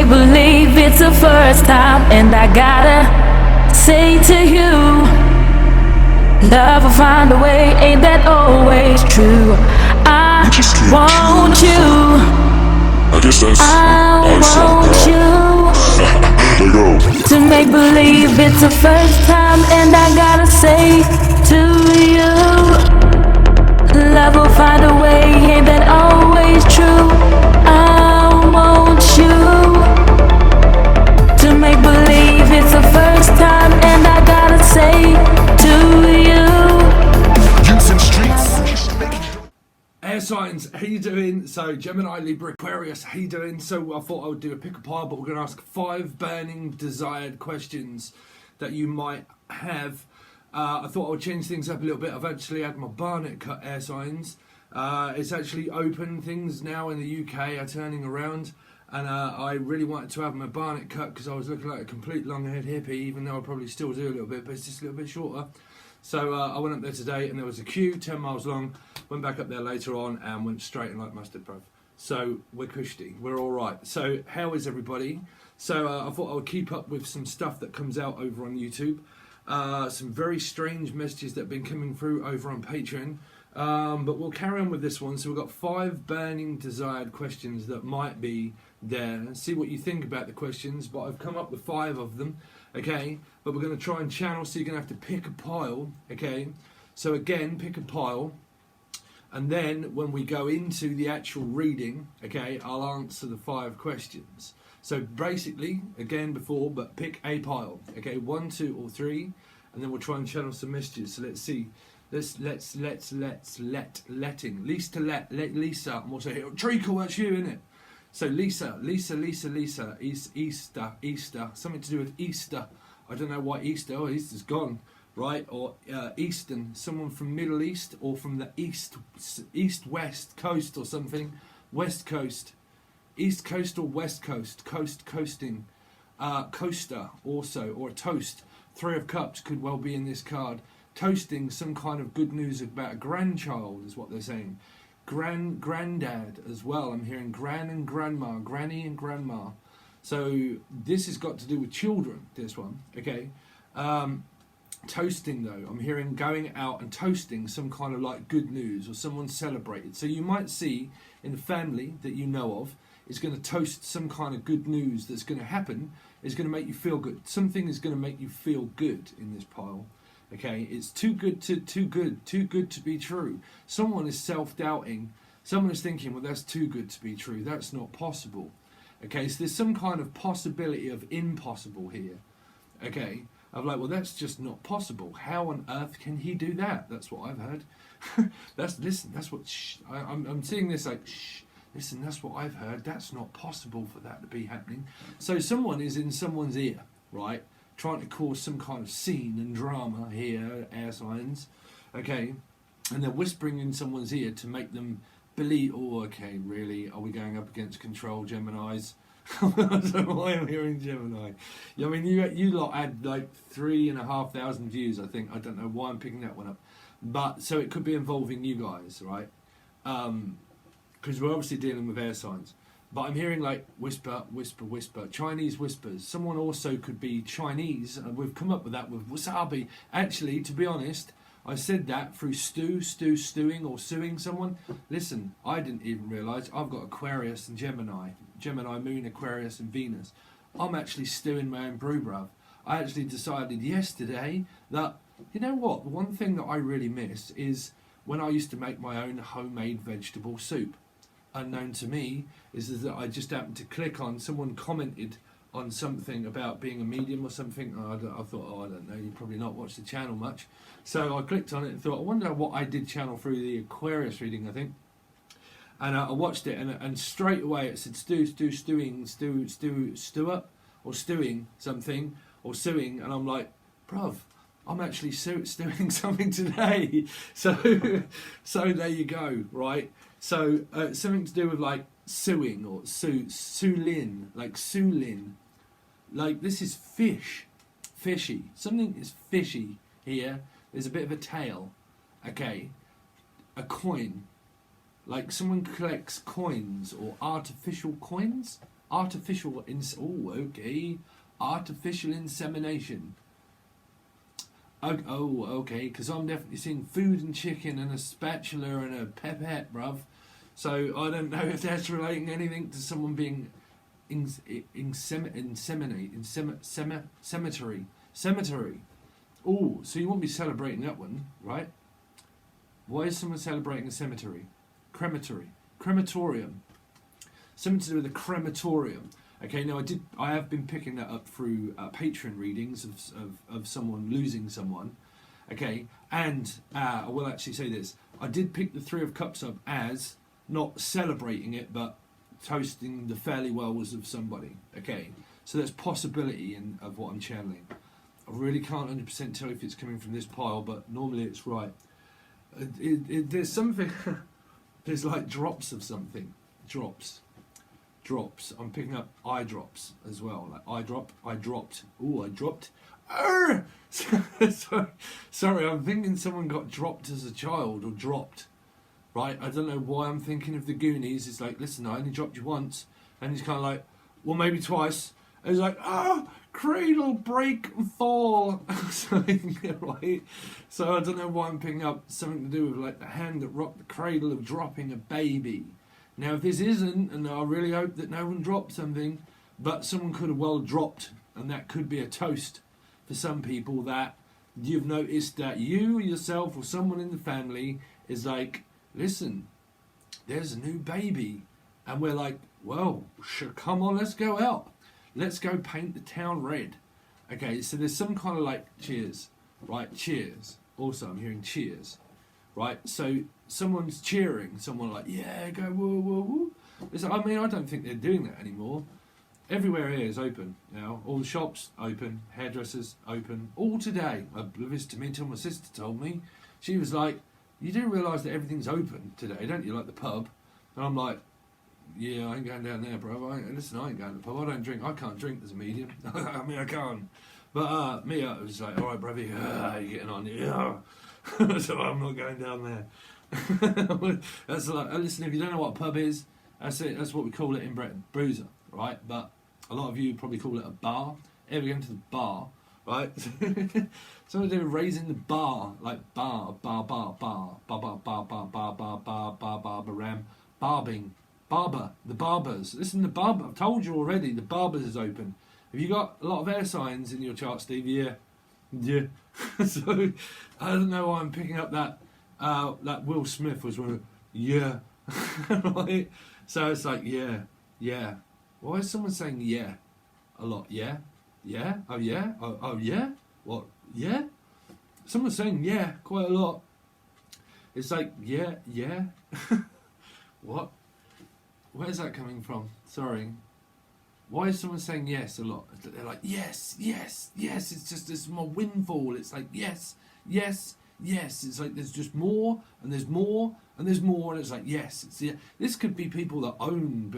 believe it's the first time, and I gotta say to you, love will find a way, ain't that always true? I want you, I guess that's I want you There you go. to make believe it's the first time, and I gotta say to you, love will find a way, ain't that always true? I want you to make believe it's the first time, and I gotta say to you. Houston streets. Air signs, how you doing? So Gemini, Libra, Aquarius, how you doing? So I thought I would do a pick a pile, but we're going to ask 5 burning desired questions that you might have. I thought I would change things up a little bit. I've actually had my barnet cut, air signs. It's actually open. Things now in the UK are turning around, and I really wanted to have my barnet cut because I was looking like a complete long-haired hippie, even though I probably still do a little bit, but it's just a little bit shorter. So I went up there today, and there was a queue 10 miles long. Went back up there later on and went straight in like mustard, bruv. So we're cushy, we're all right. So how is everybody? So I thought I would keep up with some stuff that comes out over on YouTube. Some very strange messages that have been coming through over on Patron. But we'll carry on with this one. So we've got 5 burning desired questions that might be there. See what you think about the questions, but I've come up with 5 of them, okay? But we're going to try and channel, so you're going to have to pick a pile, okay? So again, pick a pile. And then when we go into the actual reading, okay, I'll answer the 5 questions. So basically, again before, but pick a pile, okay, 1, 2, or 3, and then we'll try and channel some messages. So let's see. Letting. Lisa. I'm also here. Treacle, that's you, isn't it? So Lisa. Easter. Something to do with Easter. I don't know why Easter. Oh, Easter's gone. Right, or Eastern, someone from Middle East or from the West Coast or something, West Coast, East Coast or West Coast, coasting, coaster also, or a toast. 3 of Cups could well be in this card. Toasting some kind of good news about a grandchild is what they're saying. Granddad as well. I'm hearing gran and grandma, granny and grandma. So this has got to do with children. This one, okay. Toasting though, I'm hearing going out and toasting some kind of like good news or someone celebrated. So you might see in the family that you know of is going to toast some kind of good news that's going to happen, is going to make you feel good. Something is going to make you feel good in this pile. Okay, it's too good to be true. Someone is self-doubting. Someone is thinking, well, that's too good to be true. That's not possible. Okay, so there's some kind of possibility of impossible here. Okay. I'm like, well, that's just not possible. How on earth can he do that? That's what I've heard. That's what, I'm seeing this like, listen, that's what I've heard. That's not possible for that to be happening. So someone is in someone's ear, right? Trying to cause some kind of scene and drama here, air signs, okay? And they're whispering in someone's ear to make them believe, oh, okay, really? Are we going up against control, Geminis? I don't know why I'm hearing Gemini. I mean, you lot had like 3,500 views, I think. I don't know why I'm picking that one up. But, so it could be involving you guys, right? Because we're obviously dealing with air signs. But I'm hearing like whisper, Chinese whispers. Someone also could be Chinese. We've come up with that with wasabi. Actually, to be honest, I said that through stewing or suing someone. Listen, I didn't even realise I've got Aquarius and Gemini Moon, Aquarius and Venus. I'm actually stewing my own brew, bruv. I actually decided yesterday that, you know what, the one thing that I really miss is when I used to make my own homemade vegetable soup. Unknown to me is that I just happened to click on, someone commented on something about being a medium or something. I thought, oh, I don't know, you probably not watched the channel much. So I clicked on it and thought, I wonder what I did channel through the Aquarius reading, I think. And I watched it, and straight away it said stew up, or stewing something, or suing, and I'm like, bruv, I'm actually stewing something today. So there you go, right? So something to do with like suing or Sulin, like Sulin. Like this is fishy. Something is fishy here. There's a bit of a tail. Okay, a coin. Like someone collects coins or artificial coins. artificial artificial insemination. Okay, because I'm definitely seeing food and chicken and a spatula and a pipette, bruv. So I don't know if that's relating anything to someone being cemetery. Oh, so you won't be celebrating that one, right? Why is someone celebrating a cemetery? Crematorium. Something to do with a crematorium. Okay, now I have been picking that up through Patron readings of someone losing someone. Okay, and I will actually say this. I did pick the Three of Cups up as not celebrating it, but toasting the fairly wells of somebody. Okay, so there's possibility of what I'm channeling. I really can't 100% tell if it's coming from this pile, but normally it's right. There's something, there's like drops of something. Drops. I'm picking up eye drops as well. Like I dropped. Ooh, I dropped. Sorry, I'm thinking someone got dropped as a child or dropped. Right? I don't know why I'm thinking of the Goonies. It's like, listen, I only dropped you once. And he's kind of like, well, maybe twice. And he's like, cradle, break, and fall. Right? So I don't know why I'm picking up something to do with like the hand that rocked the cradle of dropping a baby. Now, if this isn't, and I really hope that no one dropped something, but someone could have well dropped, and that could be a toast for some people that you've noticed that you yourself or someone in the family is like, listen, there's a new baby. And we're like, well, come on, let's go out. Let's go paint the town red. Okay, so there's some kind of like cheers, right? Cheers. Also, I'm hearing cheers, right? So someone's cheering, someone like, yeah, go, woo, woo, woo. I mean, I don't think they're doing that anymore. Everywhere here is open now. All the shops open, hairdressers open. All today. Oblivious to me until my sister told me. She was like, you do realise that everything's open today, don't you? Like the pub. And I'm like, yeah, I ain't going down there, bro. Listen, I ain't going to the pub. I don't drink. I can't drink as a medium. I mean, I can't. But me, I was like, all right, brother, how you getting on? Yeah. So I'm not going down there. That's like, listen, if you don't know what a pub is, that's it. That's what we call it in Britain, bruiser, right? But a lot of you probably call it a bar. Ever going to the bar, right? Something to do with raising the bar, like barbing, barber, the barbers. Listen, the barber. I've told you already. The barbers is open. Have you got a lot of air signs in your chart, Steve? Yeah. So I don't know why I'm picking up that Will Smith was one of yeah. Right? So it's like yeah. Why is someone saying yeah a lot? Yeah, oh yeah, oh yeah. What? Yeah. Someone's saying yeah quite a lot. It's like yeah. What? Where's that coming from? Sorry. Why is someone saying yes a lot? They're like, yes. It's just this more windfall. It's like, yes. It's like there's just more, and there's more, and there's more, and it's like, yes. This could be people that own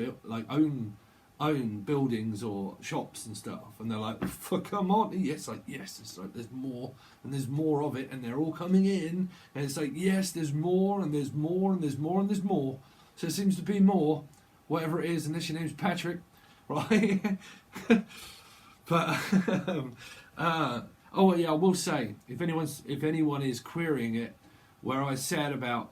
buildings or shops and stuff, and they're like, come on, yes. It's like there's more, and there's more of it, and they're all coming in, and it's like, yes, there's more, and there's more, and there's more, and there's more. So it seems to be more, whatever it is, unless your name's Patrick. Right, but oh yeah, I will say if anyone is querying it, where I said about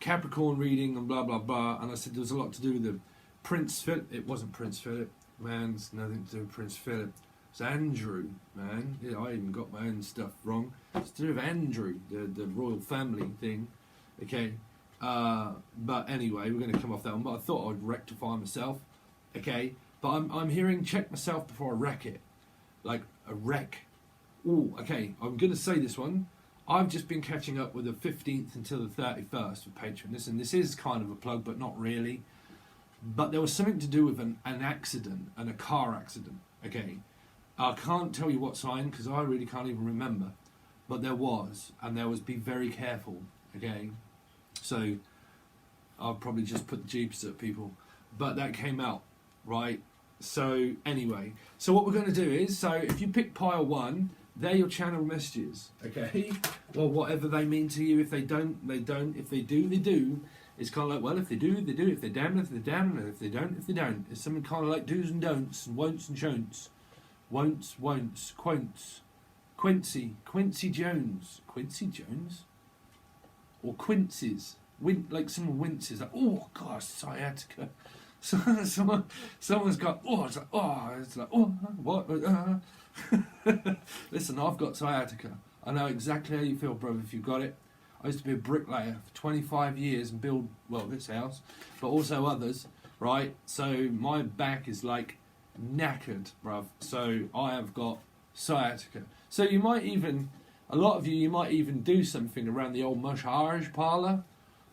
Capricorn reading and blah blah blah, and I said there was a lot to do with the Prince Philip. It wasn't Prince Philip, man. It's nothing to do with Prince Philip. It's Andrew, man. Yeah, I even got my own stuff wrong. It's to do with Andrew, the royal family thing. Okay, but anyway, we're going to come off that one. But I thought I'd rectify myself. Okay, but I'm hearing check myself before I wreck it. Like a wreck. Ooh, okay, I'm going to say this one. I've just been catching up with the 15th until the 31st of Patron. Listen, this is kind of a plug, but not really. But there was something to do with an accident, and a car accident. Okay, I can't tell you what sign, because I really can't even remember. But there was, and there was, be very careful. Okay, so I'll probably just put the jeeps at people. But that came out. Right, so anyway, so what we're going to do is, so if you pick pile 1, they're your channel messages, okay? Well, whatever they mean to you. If they don't, they don't. If they do, they do. It's kind of like, well, if they do, they do. If they're damned, if they're damned, and if they don't, if they don't. It's something kind of like do's and don'ts, and won'ts and shon'ts. Won'ts, quon'ts. Quincy Jones. Quincy Jones? Or quinces. Like someone winces. Like, oh, gosh, sciatica. Someone's got, oh, it's like, oh, what? Listen, I've got sciatica. I know exactly how you feel, brother, if you've got it. I used to be a bricklayer for 25 years and build, well, this house, but also others, right? So my back is like knackered, bruv. So I have got sciatica. So you might even, a lot of you might even do something around the old massage parlour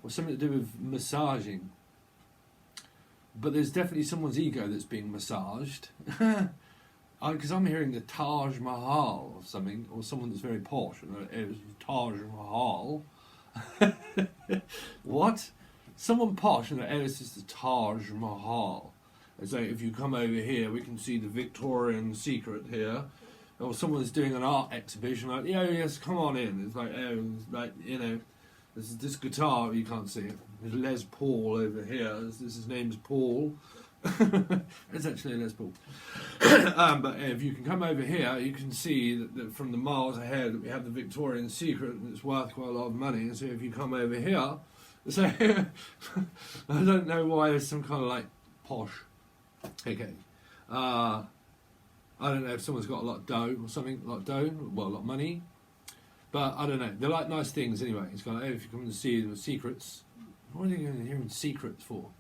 or something to do with massaging. But there's definitely someone's ego that's being massaged. Because I'm hearing the Taj Mahal or something, or someone that's very posh. It was Taj Mahal. What? Someone posh, and this is the Taj Mahal. And so if you come over here, we can see the Victorian secret here. Or someone's doing an art exhibition, like, yeah, yes, come on in. It's like, oh, it's like, you know, this guitar, you can't see it. There's Les Paul over here. His name's Paul. It's actually a Les Paul. But if you can come over here, you can see that from the miles ahead that we have the Victorian secret, and it's worth quite a lot of money. And so if you come over here, so I don't know why there's some kind of like posh. Okay. I don't know if someone's got a lot of dough or something, a lot of dough, well, a lot of money. But I don't know. They're like nice things anyway. It's kind of, hey, if you come to see the secrets, what are they going to hear secrets for?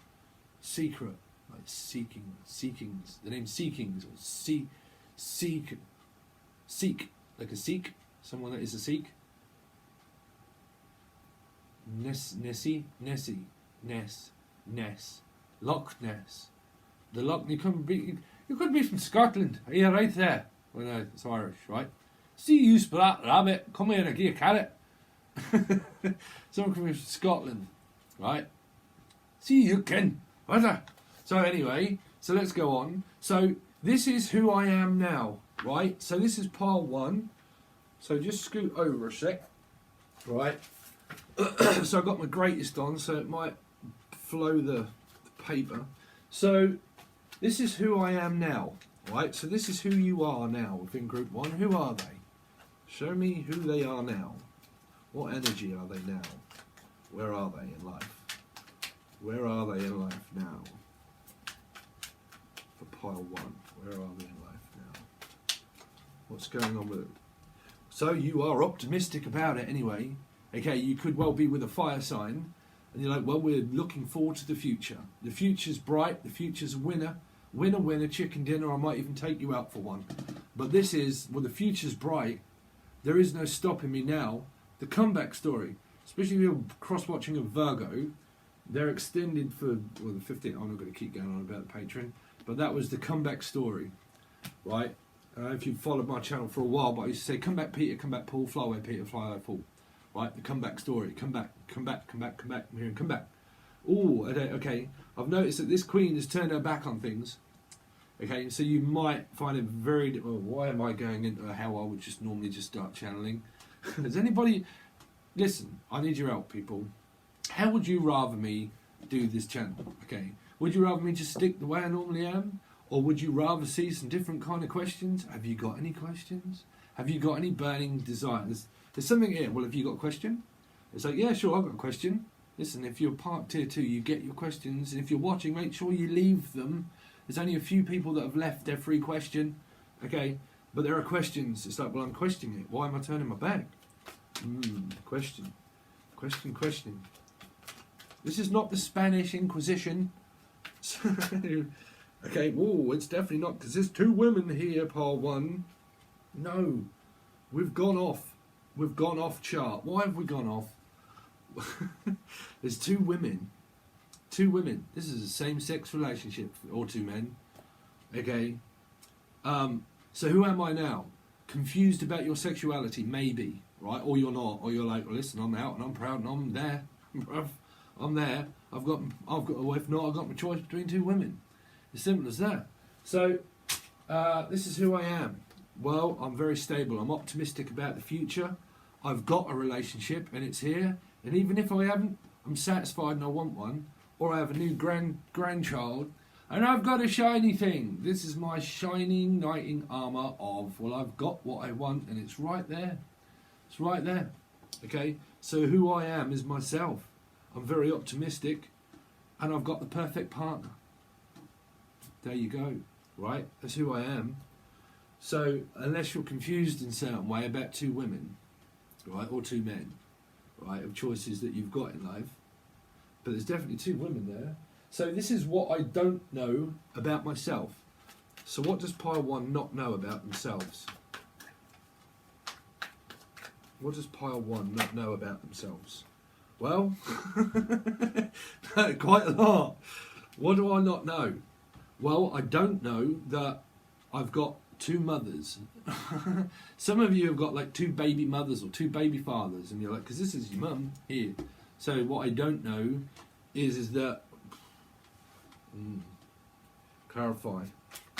Secret. Like seekings. The name Seekings, or seek, like a Sikh, someone that is a Sikh. Nessie, Loch Ness. The Loch. You could be from Scotland. Are you right there? Well, no, it's Irish, right? See you splat rabbit. Come here and give you a carrot. Someone could be from Scotland, right? See you Ken. What? So anyway, so let's go on. So this is who I am now, right? So this is pile 1. So just scoot over a sec, right? So I've got my greatest on, so it might flow the paper. So this is who I am now, right? So this is who you are now within group 1. Who are they? Show me who they are now. What energy are they now? Where are they in life? Where are they in life now? For pile 1, where are they in life now? What's going on with it? So you are optimistic about it anyway. Okay, you could well be with a fire sign, and you're like, well, we're looking forward to the future. The future's bright, the future's a winner. Winner, chicken dinner, I might even take you out for one. But this is, well, the future's bright. There is no stopping me now. The comeback story, especially if you're cross-watching a Virgo, they're extended for, well, the 15th, I'm not going to keep going on about the Patron, but that was the comeback story, right? If you've followed my channel for a while, but I used to say, come back Peter, come back Paul, fly away Peter, fly away Paul. Right, the comeback story, come back, I'm hearing come back. Oh, okay, I've noticed that this queen has turned her back on things. Okay, so you might find it very, well, why am I going into how I would just normally just start channeling? Does anybody, listen, I need your help, people. How would you rather me do this channel? Okay, would you rather me just stick the way I normally am? Or would you rather see some different kind of questions? Have you got any questions? Have you got any burning desires? There's something here. Well, have you got a question? It's like, yeah, sure, I've got a question. Listen, if you're part tier 2, you get your questions. And if you're watching, make sure you leave them. There's only a few people that have left their free question. Okay, but there are questions. It's like, well, I'm questioning it. Why am I turning my back? Question. This is not the Spanish Inquisition. Okay, whoa, it's definitely not, because there's 2 women here, pile 1. No, we've gone off. We've gone off chart. Why have we gone off? There's 2 women. 2 women. This is a same-sex relationship, or 2 men. Okay. So who am I now? Confused about your sexuality, maybe, right? Or you're not. Or you're like, well, listen, I'm out and I'm proud and I'm there. I'm there. I've got a wife. No, I've got my choice between 2 women. As simple as that. So this is who I am. Well, I'm very stable. I'm optimistic about the future. I've got a relationship and it's here. And even if I haven't, I'm satisfied and I want one, or I have a new grandchild, and I've got a shiny thing. This is my shining knighting armour of, well, I've got what I want, and it's right there. It's right there. Okay, so who I am is myself. I'm very optimistic, and I've got the perfect partner. There you go, right? That's who I am. So unless you're confused in a certain way about two women, right, or two men, right, of choices that you've got in life, but there's definitely two women there. So this is what I don't know about myself. So what does pile one not know about themselves? What does pile one not know about themselves? Well, quite a lot. What do I not know? Well, I don't know that I've got two mothers. Some of you have got like two baby mothers or two baby fathers, and you're like, because this is your mum here. So what I don't know is that, clarify,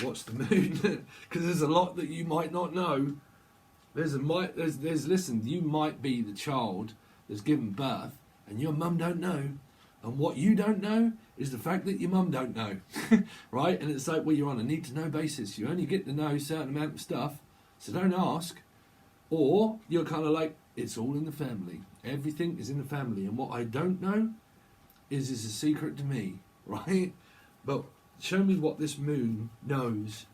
what's the moon? Because there's a lot that you might not know. Listen, you might be the child that's given birth, and your mum don't know. And what you don't know is the fact that your mum don't know, right? And it's like, well, you're on a need-to-know basis. You only get to know a certain amount of stuff, so don't ask. Or you're kind of like, it's all in the family. Everything is in the family. And what I don't know is a secret to me, right? But show me what this moon knows.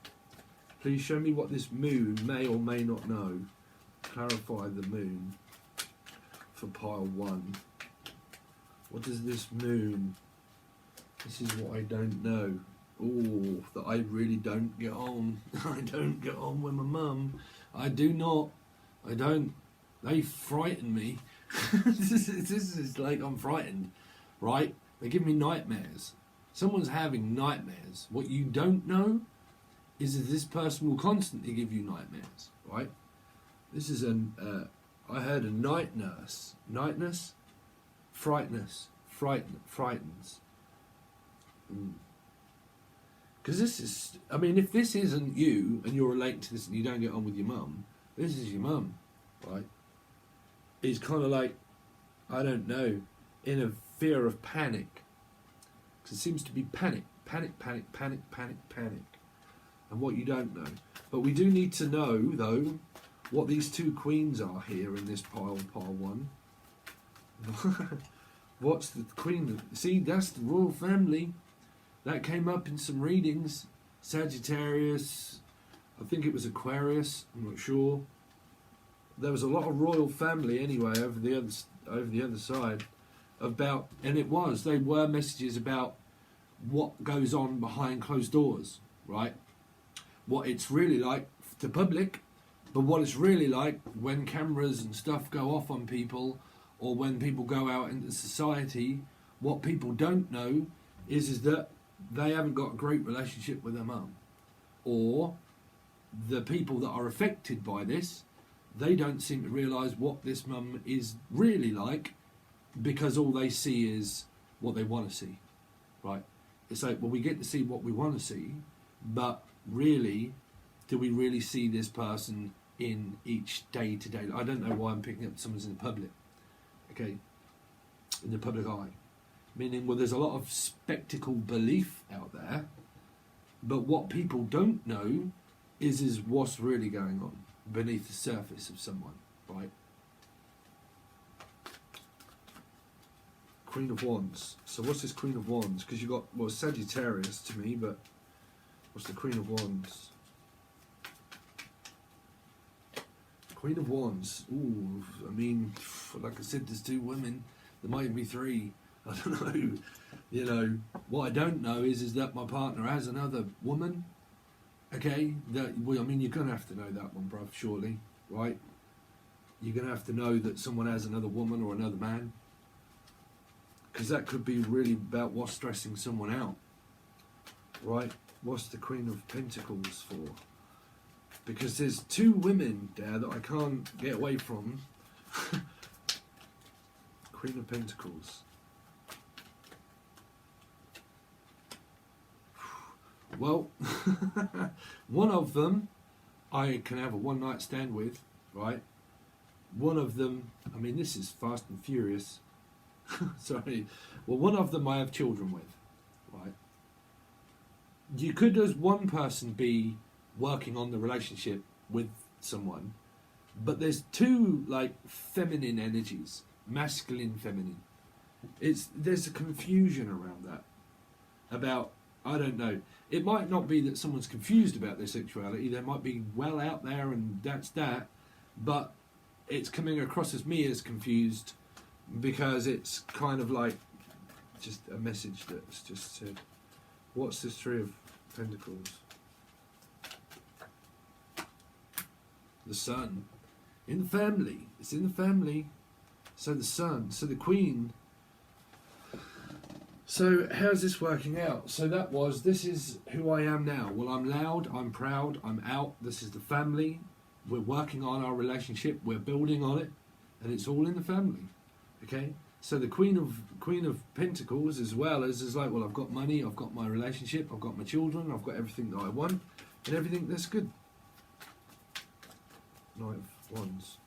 Please show me what this moon may or may not know. Clarify the moon for pile one. What does this moon? This is what I don't know. Oh, that I really don't get on. I don't get on with my mum. I do not. I don't. They frighten me. This is like I'm frightened, right? They give me nightmares. Someone's having nightmares. What you don't know is that this person will constantly give you nightmares, right? This is I heard a night nurse. Night nurse? Frightens. Because this is, I mean, if this isn't you and you're relating to this and you don't get on with your mum, this is your mum, right? It's kind of like, I don't know, in a fear of panic. Because it seems to be panic. And what you don't know. But we do need to know, though, what these two queens are here in this pile one. What's the queen? See, that's the royal family. That came up in some readings. Sagittarius, I think it was Aquarius, I'm not sure. There was a lot of royal family anyway over the other side about, and they were messages about what goes on behind closed doors, right? What it's really like to public, but what it's really like when cameras and stuff go off on people, or when people go out into society. What people don't know is that they haven't got a great relationship with their mum, or the people that are affected by this, they don't seem to realise what this mum is really like, because all they see is what they want to see, right? It's like, well, we get to see what we want to see, but really, do we really see this person in each day-to-day? I don't know why I'm picking up someone's in the public, okay, in the public eye. Meaning, well, there's a lot of spectacle belief out there, but what people don't know is what's really going on beneath the surface of someone, right? Queen of Wands. So what's this Queen of Wands? Because you got, well, Sagittarius to me, but what's the Queen of Wands? Queen of Wands. Ooh, I mean, like I said, there's two women. There might be three. I don't know. You know, what I don't know is that my partner has another woman. Okay, well, I mean, you're gonna have to know that one, bruv. Surely, right? You're gonna have to know that someone has another woman or another man, because that could be really about what's stressing someone out, right? What's the Queen of Pentacles for? Because there's two women there that I can't get away from. Queen of Pentacles. Well, one of them I can have a one-night stand with, right? One of them, I mean, this is Fast and Furious. Sorry. Well, one of them I have children with, right? You could, as one person, be working on the relationship with someone, but there's two like feminine energies, masculine, feminine. There's a confusion around that. About, I don't know. It might not be that someone's confused about their sexuality. They might be well out there, and that's that. But it's coming across as me as confused, because it's kind of like just a message that's just said, what's this Three of Pentacles? The Sun. In the family. It's in the family. So the Sun. So the Queen. So how's this working out? So this is who I am now. Well, I'm loud, I'm proud, I'm out. This is the family. We're working on our relationship. We're building on it. And it's all in the family. Okay? So the Queen of Pentacles, as well as, is like, well, I've got money, I've got my relationship, I've got my children, I've got everything that I want, and everything that's good. Knight of Wands.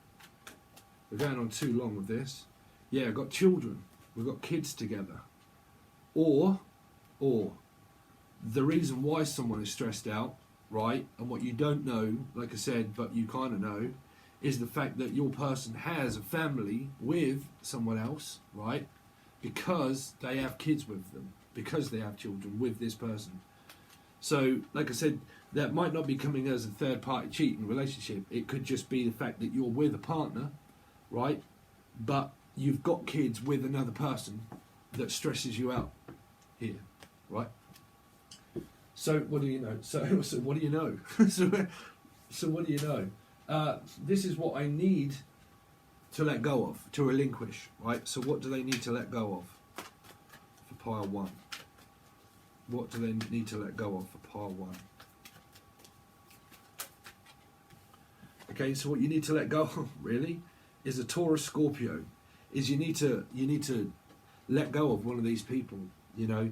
We're going on too long with this. Yeah, I've got children. We've got kids together. Or the reason why someone is stressed out, right, and what you don't know, like I said, but you kind of know, is the fact that your person has a family with someone else, right, because they have kids with them, because they have children with this person. So, like I said, that might not be coming as a third-party cheating relationship. It could just be the fact that you're with a partner, right, but you've got kids with another person that stresses you out here, right? So what do you know? So what do you know? so what do you know? This is what I need to let go of, to relinquish, right? So what do they need to let go of for pile one? What do they need to let go of for pile one? Okay, so what you need to let go of, really, is a Taurus Scorpio. Is you need to let go of one of these people, you know.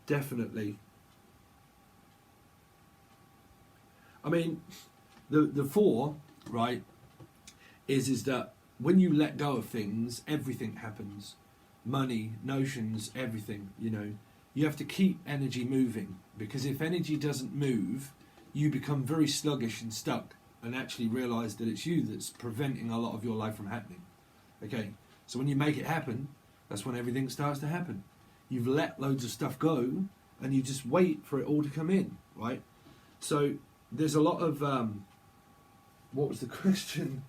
Definitely. I mean, the four, right, is that when you let go of things, everything happens. Money, notions, everything, you know. You have to keep energy moving, because if energy doesn't move, you become very sluggish and stuck, and actually realise that it's you that's preventing a lot of your life from happening. Okay, so when you make it happen, that's when everything starts to happen. You've let loads of stuff go, and you just wait for it all to come in, right? So there's a lot of, what was the question?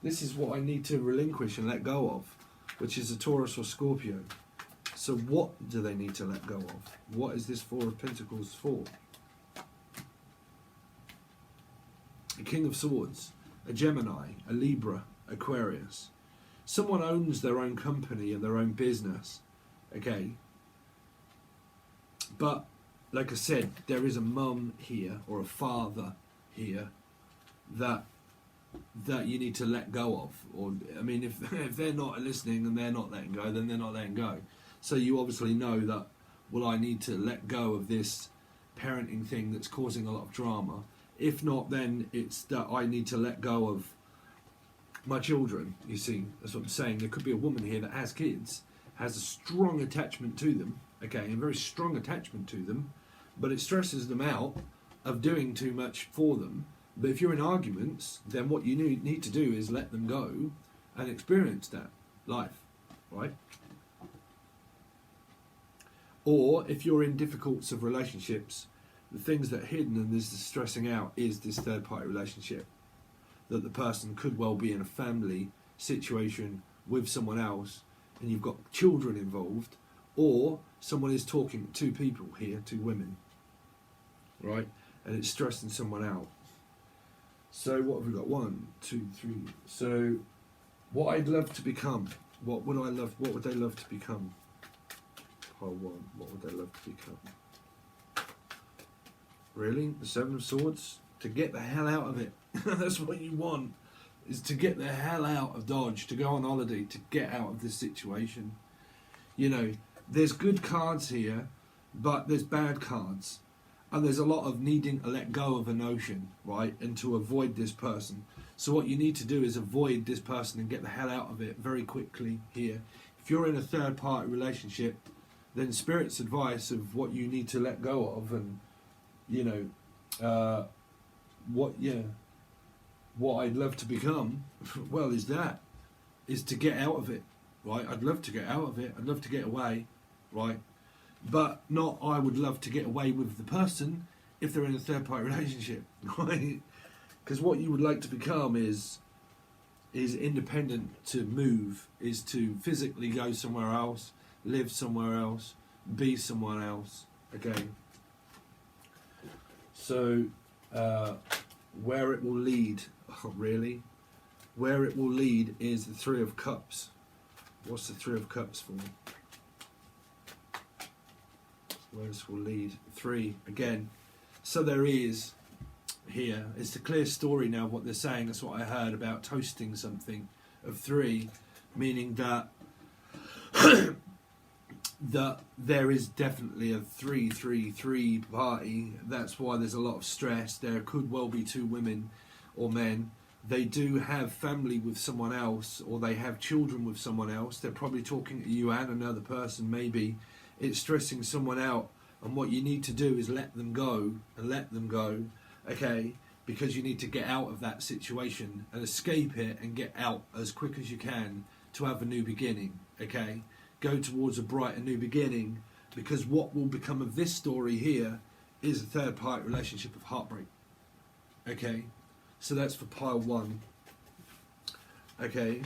This is what I need to relinquish and let go of, which is a Taurus or Scorpio. So what do they need to let go of? What is this Four of Pentacles for? A King of Swords, a Gemini, a Libra, Aquarius. Someone owns their own company and their own business, okay? But, like I said, there is a mum here, or a father here, that you need to let go of. Or, I mean, if they're not listening and they're not letting go, then they're not letting go. So you obviously know that, well, I need to let go of this parenting thing that's causing a lot of drama. If not, then it's that I need to let go of my children, you see. That's what I'm saying. There could be a woman here that has kids, has a strong attachment to them, okay, a very strong attachment to them, but it stresses them out of doing too much for them. But if you're in arguments, then what you need to do is let them go and experience that life, right? Or if you're in difficult sort of relationships, the things that are hidden and there's the stressing out is this third party relationship. That the person could well be in a family situation with someone else, and you've got children involved, or someone is talking to two people here, two women, right? And it's stressing someone out. So what have we got? 1, 2, 3. So what I'd love to become. What would they love to become? Pile 1. What would they love to become? Really? The Seven of Swords? To get the hell out of it. That's what you want, is to get the hell out of Dodge, to go on holiday, to get out of this situation. You know, there's good cards here, but there's bad cards. And there's a lot of needing to let go of a notion, right, and to avoid this person. So what you need to do is avoid this person and get the hell out of it very quickly here. If you're in a third-party relationship, then Spirit's advice of what you need to let go of, and what I'd love to become, well, is to get out of it, right? I'd love to get out of it. I'd love to get away, right? But not I would love to get away with the person if they're in a third-party relationship, right? Because what you would like to become is independent, to move, is to physically go somewhere else, live somewhere else, be someone else, okay? So, where it will lead, oh, really? Where it will lead is the Three of Cups. What's the Three of Cups for? Where this will lead? 3, again. So there is, here, it's a clear story now of what they're saying. That's what I heard about toasting something of 3, meaning that that there is definitely a 3-3-3 party. That's why there's a lot of stress. There could well be 2 women or men. They do have family with someone else, or they have children with someone else. They're probably talking to you and another person, maybe. It's stressing someone out, and what you need to do is let them go, okay? Because you need to get out of that situation and escape it and get out as quick as you can to have a new beginning, okay? Go towards a brighter new beginning, because what will become of this story here is a third-party relationship of heartbreak, okay? So that's for pile 1, okay?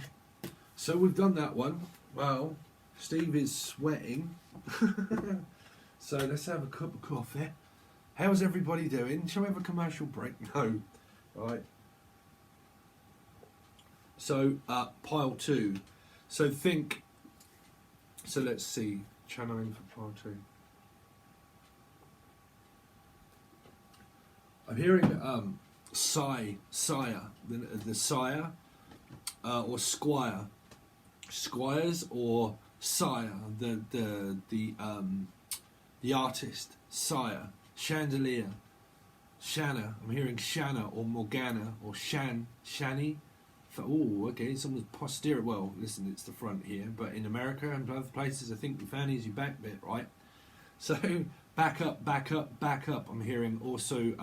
So we've done that one. Well, Steve is sweating. So let's have a cup of coffee. How's everybody doing? Shall we have a commercial break? No. Right. So pile 2. So let's see. Channeling for pile 2. I'm hearing sire, the sire, or squire. Squires or sire, the artist, sire, chandelier, Shanna. I'm hearing Shanna or Morgana or Shani. Oh, okay, someone's posterior. Well, listen, it's the front here, but in America and other places, I think the fanny's your back bit, right? So back up, back up, back up. I'm hearing also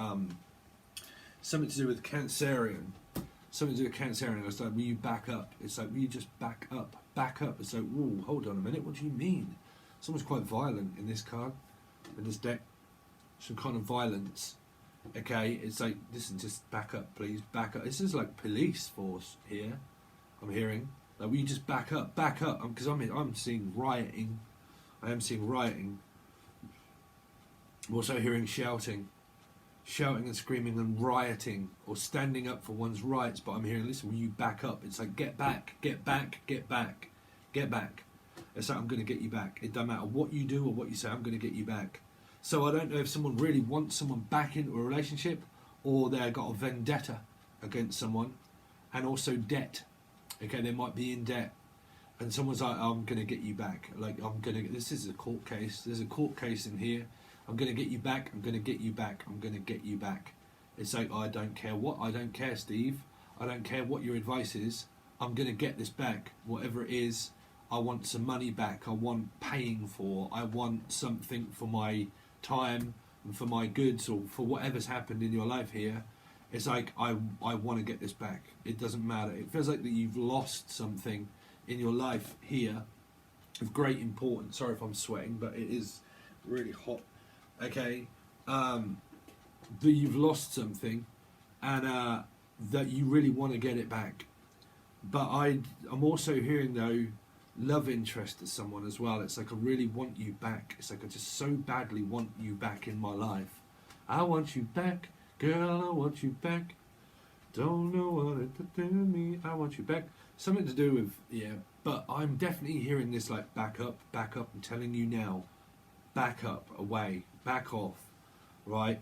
something to do with Cancerian. Something to do with Cancerian. It's like, will you back up? It's like, will you just back up? Back up. It's like, whoa, hold on a minute. What do you mean? Someone's quite violent in this card, in this deck. Some kind of violence. Okay, it's like, listen, just back up, please. Back up. This is like police force here. I'm hearing. Like, will you just back up? Back up. Because I'm seeing rioting. I am seeing rioting. I'm also hearing shouting. Shouting and screaming and rioting, or standing up for one's rights. But I'm hearing, listen, will you back up? It's like, get back, get back, get back, get back. It's like, I'm going to get you back. It doesn't matter what you do or what you say, I'm going to get you back. So I don't know if someone really wants someone back into a relationship, or they've got a vendetta against someone, and also debt. Okay, they might be in debt, and someone's like, I'm going to get you back. Like, this is a court case. There's a court case in here. I'm going to get you back, I'm going to get you back, I'm going to get you back. It's like, I don't care what, I don't care, Steve. I don't care what your advice is. I'm going to get this back, whatever it is. I want some money back, I want paying for, I want something for my time and for my goods, or for whatever's happened in your life here. It's like, I want to get this back. It doesn't matter. It feels like that you've lost something in your life here of great importance. Sorry if I'm sweating, but it is really hot. Okay, that you've lost something, and that you really want to get it back. But I'm also hearing, though, love interest to someone as well. It's like, I really want you back. It's like, I just so badly want you back in my life. I want you back, girl, I want you back. Don't know what it did to me. I want you back. Something to do with, yeah, but I'm definitely hearing this, like, back up, I'm telling you now. Back up, away, back off, right?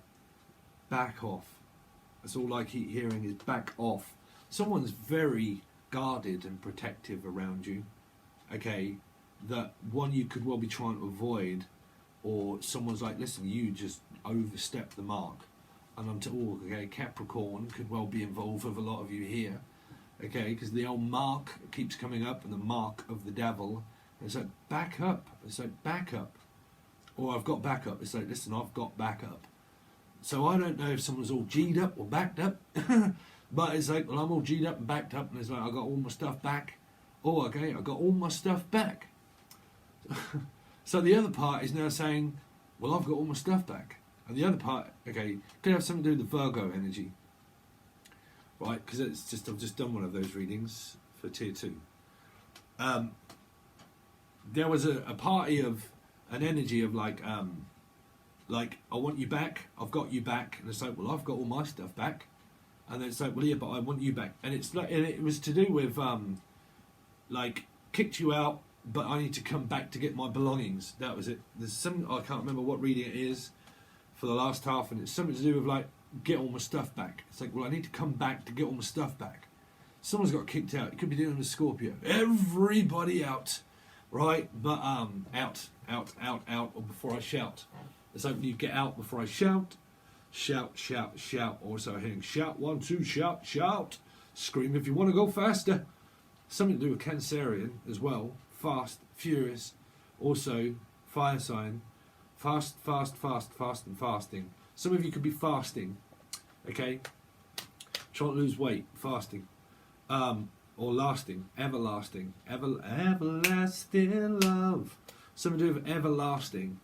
Back off. That's all I keep hearing is back off. Someone's very guarded and protective around you, okay? That one you could well be trying to avoid, or someone's like, listen, you just overstepped the mark, and I'm okay, Capricorn could well be involved with a lot of you here, okay, because the old mark keeps coming up, and the mark of the devil. It's like, back up. It's like, back up. Or I've got backup. It's like, listen, I've got backup. So I don't know if someone's all G'd up or backed up, but it's like, well, I'm all G'd up and backed up, and it's like, I got all my stuff back. Oh, okay, I got all my stuff back. So the other part is now saying, well, I've got all my stuff back. And the other part, okay, could have something to do with the Virgo energy, right? Because it's just, I've just done one of those readings for tier 2. There was a party of an energy of like I want you back, I've got you back, and it's like, well, I've got all my stuff back, and then it's like, well, yeah, but I want you back, and it's like, and it was to do with like, kicked you out, but I need to come back to get my belongings. That was it. There's some, I can't remember what reading it is for the last half, and it's something to do with like, get all my stuff back. It's like, well, I need to come back to get all my stuff back. Someone's got kicked out. It could be dealing with Scorpio. Everybody out, right? But out, or before I shout. It's like, you get out before I shout. Shout, shout, shout. Also hearing shout, 1, 2, shout, shout. Scream if you want to go faster. Something to do with Cancerian as well. Fast, furious. Also, fire sign. Fast, fast, fast, fast, and fasting. Some of you could be fasting, okay? Trying to lose weight, fasting. Or lasting, everlasting. Everlasting love. Something to do with everlasting,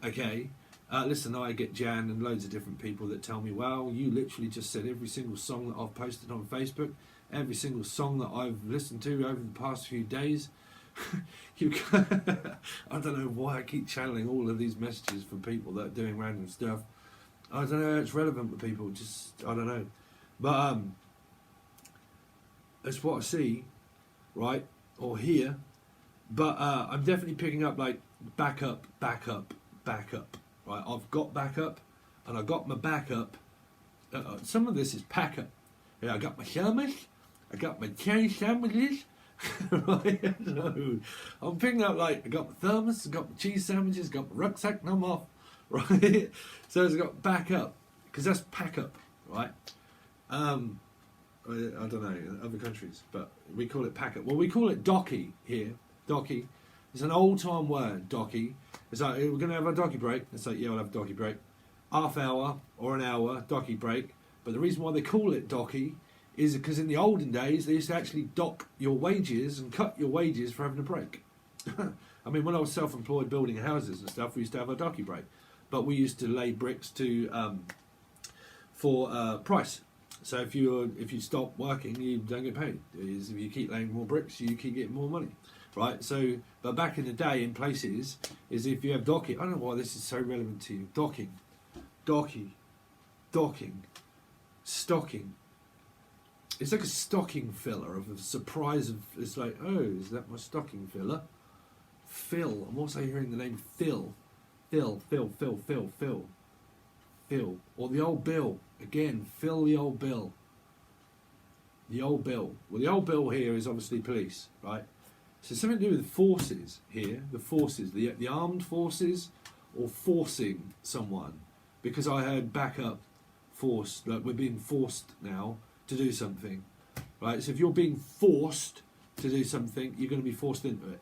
okay? Listen, I get Jan and loads of different people that tell me, well, you literally just said every single song that I've posted on Facebook, every single song that I've listened to over the past few days. I don't know why I keep channeling all of these messages from people that are doing random stuff. I don't know, it's relevant to people, just, I don't know. But that's what I see, right, or hear. But I'm definitely picking up, like, back up, right? I've got backup, and I got my backup. Some of this is pack up. Yeah, I got my sandwich, I got my Chinese sandwiches, right? So I'm picking up, like, I got my thermos, I got my cheese sandwiches, got my rucksack, and I'm off, right? So I've got backup, because that's pack up, right? I don't know, in other countries, but we call it pack up. Well, we call it docky here. Docky. It's an old-time word, docky. It's like, we're going to have a docky break. It's like, yeah, we'll have a docky break. Half hour or an hour, docky break. But the reason why they call it docky is because in the olden days, they used to actually dock your wages and cut your wages for having a break. I mean, when I was self-employed building houses and stuff, we used to have a docky break. But we used to lay bricks to for price. So if you stop working, you don't get paid. If you keep laying more bricks, you keep getting more money. Right, so, but back in the day in places, is if you have docking, I don't know why this is so relevant to you, docking, stocking. It's like a stocking filler of a surprise of, it's like, oh, is that my stocking filler? Phil, I'm also hearing the name Phil. Phil. Or the old Bill, again, Phil the old Bill. The old Bill. Well, the old Bill here is obviously police, right? So something to do with the forces here, the forces, the armed forces, or forcing someone. Because I heard backup force, like we're being forced now to do something, right? So if you're being forced to do something, you're going to be forced into it,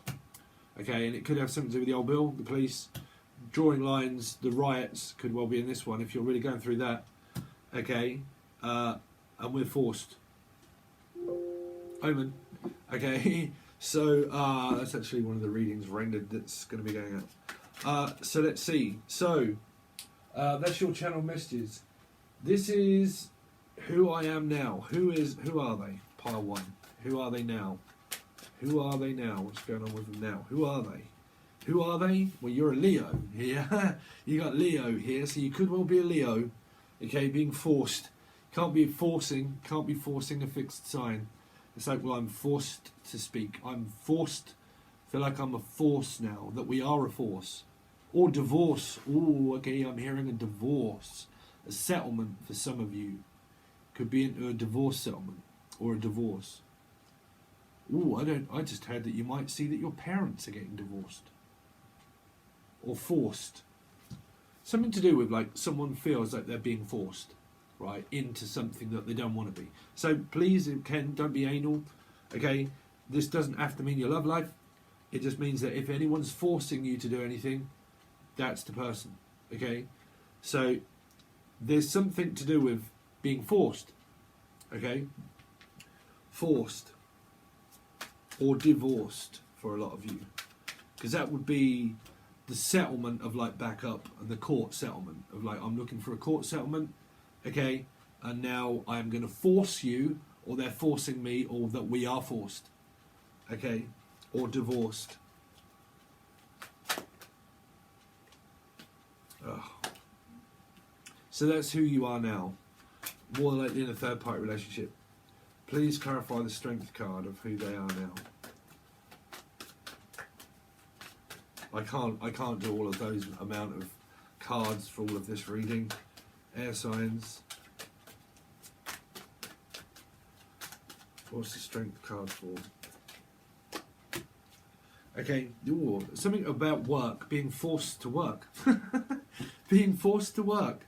okay? And it could have something to do with the old Bill, the police, drawing lines, the riots could well be in this one if you're really going through that, okay? And we're forced. Omen, okay? So that's actually one of the readings rendered that's going to be going out. So let's see. So that's your channel messages. This is who I am now. Who are they? Pile 1. Who are they now? Who are they now? What's going on with them now? Who are they? Who are they? Well, you're a Leo here. You got Leo here, so you could well be a Leo. Okay, being forced. Can't be forcing a fixed sign. It's like, well, I'm forced to speak. I'm forced. I feel like I'm a force now, that we are a force. Or divorce. Ooh, okay, I'm hearing a divorce. A settlement for some of you. Could be into a divorce settlement. Or a divorce. Ooh, I just heard that you might see that your parents are getting divorced. Or forced. something to do with like someone feels like they're being forced, right, into something that they don't want to be. So please, Ken, don't be anal. Okay, this doesn't have to mean your love life. It just means that if anyone's forcing you to do anything, that's the person. Okay, so there's something to do with being forced. Okay, forced or divorced for a lot of you, because that would be the settlement of like backup and the court settlement of like, I'm looking for a court settlement, okay, and now I'm going to force you, or they're forcing me, or that we are forced, okay, or divorced. Ugh. So that's who you are now, more likely in a third party relationship. Please clarify the strength card of who they are now. I can't do all of those amount of cards for all of this reading. Air signs. What's the strength card for? Okay, ooh, something about work, being forced to work. Being forced to work.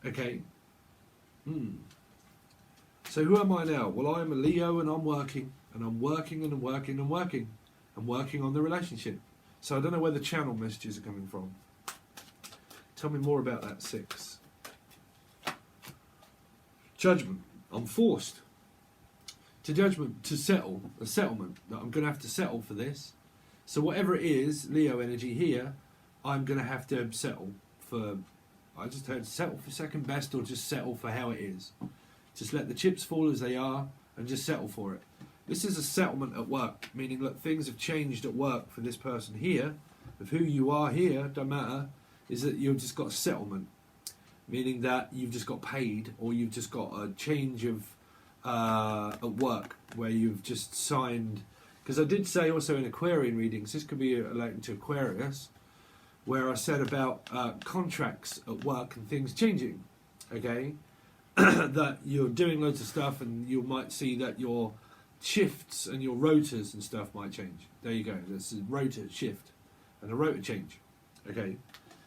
Okay. So who am I now? Well, I'm a Leo and I'm working. And I'm working and I'm working and working. I'm working on the relationship. So I don't know where the channel messages are coming from. Tell me more about that 6. Judgment. I'm forced to judgment, to settle, a settlement, that I'm going to have to settle for this. So whatever it is, Leo energy here, I'm going to have to settle for, I just heard settle for second best, or just settle for how it is. Just let the chips fall as they are and just settle for it. This is a settlement at work, meaning that things have changed at work for this person here, of who you are here, don't matter, is that you've just got a settlement, meaning that you've just got paid, or you've just got a change of at work where you've just signed. Because I did say also in Aquarian readings, this could be relating to Aquarius, where I said about contracts at work and things changing, okay? That you're doing loads of stuff and you might see that your shifts and your rotors and stuff might change. There you go. That's a rotor shift and a rotor change. Okay,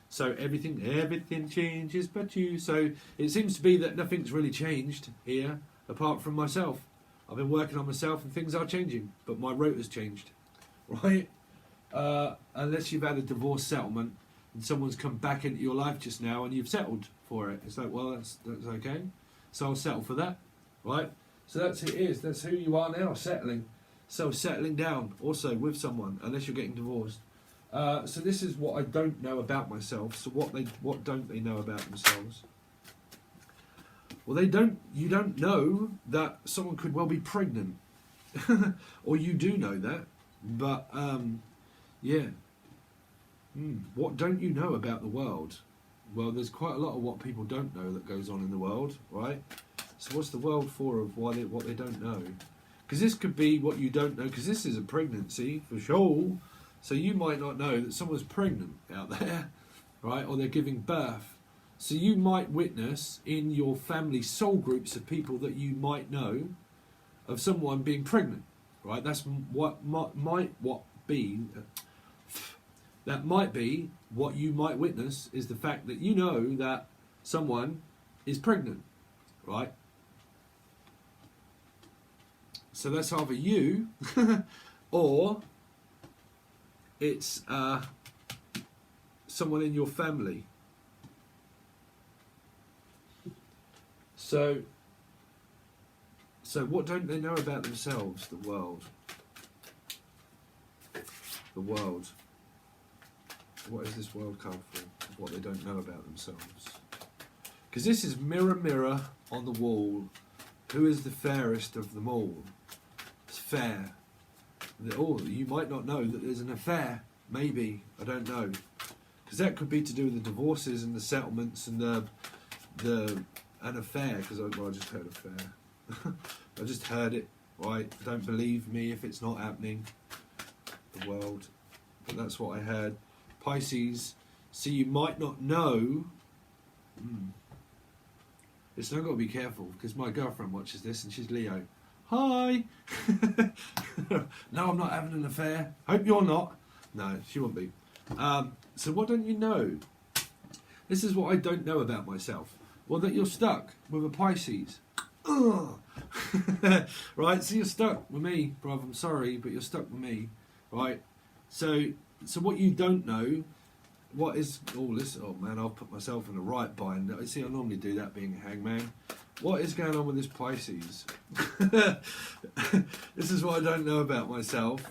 so everything changes but you. So it seems to be that nothing's really changed here apart from myself. I've been working on myself and things are changing, but my rotor's changed, right? Unless you've had a divorce settlement and someone's come back into your life just now and you've settled for it. It's like, well, that's okay. So I'll settle for that, right? So that's who it is. That's who you are now, settling. So settling down also with someone, unless you're getting divorced. So this is what I don't know about myself. So what don't they know about themselves? Well, you don't know that someone could well be pregnant. Or you do know that. But, yeah. What don't you know about the world? Well, there's quite a lot of what people don't know that goes on in the world, right? So what's the world for of what they don't know? Because this could be what you don't know, because this is a pregnancy, for sure. So you might not know that someone's pregnant out there, right? Or they're giving birth. So you might witness in your family soul groups of people that you might know of someone being pregnant, right? That's what might be what you might witness, is the fact that you know that someone is pregnant, right? So that's either you or it's someone in your family. So what don't they know about themselves? The world. The world. What is this world card for? What they don't know about themselves. Because this is mirror, mirror on the wall. Who is the fairest of them all? It's fair. Oh, you might not know that there's an affair. Maybe. I don't know. Because that could be to do with the divorces and the settlements and an affair. Because I just heard affair. I just heard it. Right? Don't believe me if it's not happening. The world. But that's what I heard. Pisces. So you might not know. Listen, I've got to be careful because my girlfriend watches this and she's Leo. Hi! No, I'm not having an affair. Hope you're not. No, she won't be. So what don't you know? This is what I don't know about myself. Well, that you're stuck with a Pisces. Ugh. Right, so you're stuck with me, brother. I'm sorry, but you're stuck with me, right? So what you don't know, what is all this? Oh man, I'll put myself in the right bind. I see. I normally do that being a hangman. What is going on with this Pisces? This is what I don't know about myself.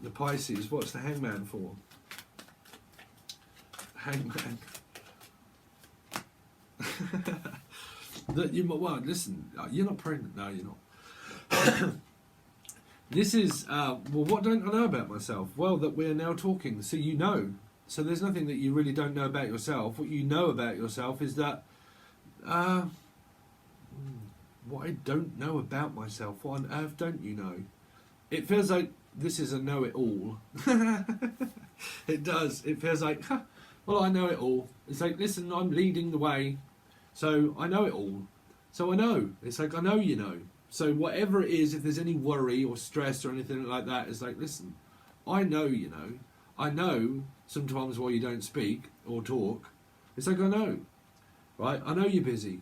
The Pisces. What's the hangman for? Hangman. That you, well, listen. You're not pregnant. No, you're not. This is well. What don't I know about myself? Well, that we're now talking. So you know. So there's nothing that you really don't know about yourself. What you know about yourself is that. What I don't know about myself. What on earth don't you know? It feels like this is a know-it-all. It does. It feels like, well, I know it all. It's like, listen, I'm leading the way, so I know it all. So I know. It's like, I know you know. So whatever it is, if there's any worry or stress or anything like that, it's like, listen, I know you know. I know sometimes why you don't speak or talk. It's like, I know. Right? I know you're busy.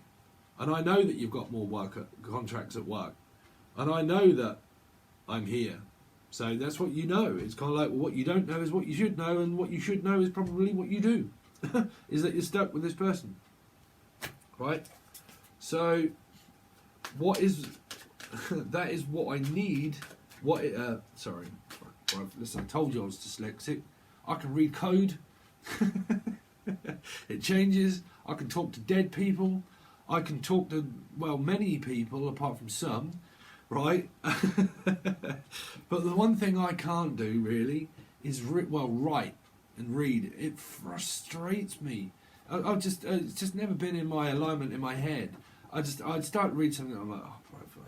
And I know that you've got more contracts at work. And I know that I'm here. So that's what you know. It's kind of like, well, what you don't know is what you should know, and what you should know is probably what you do. Is that you're stuck with this person. Right? So, what is... that is what I need. What it... sorry. Listen, I told you I was dyslexic. I can read code. It changes. I can talk to dead people. I can talk to, well, many people, apart from some, right? But the one thing I can't do, really, is, write and read. It frustrates me. I've just, it's just never been in my alignment in my head. I'd start to read something, I'm like, oh,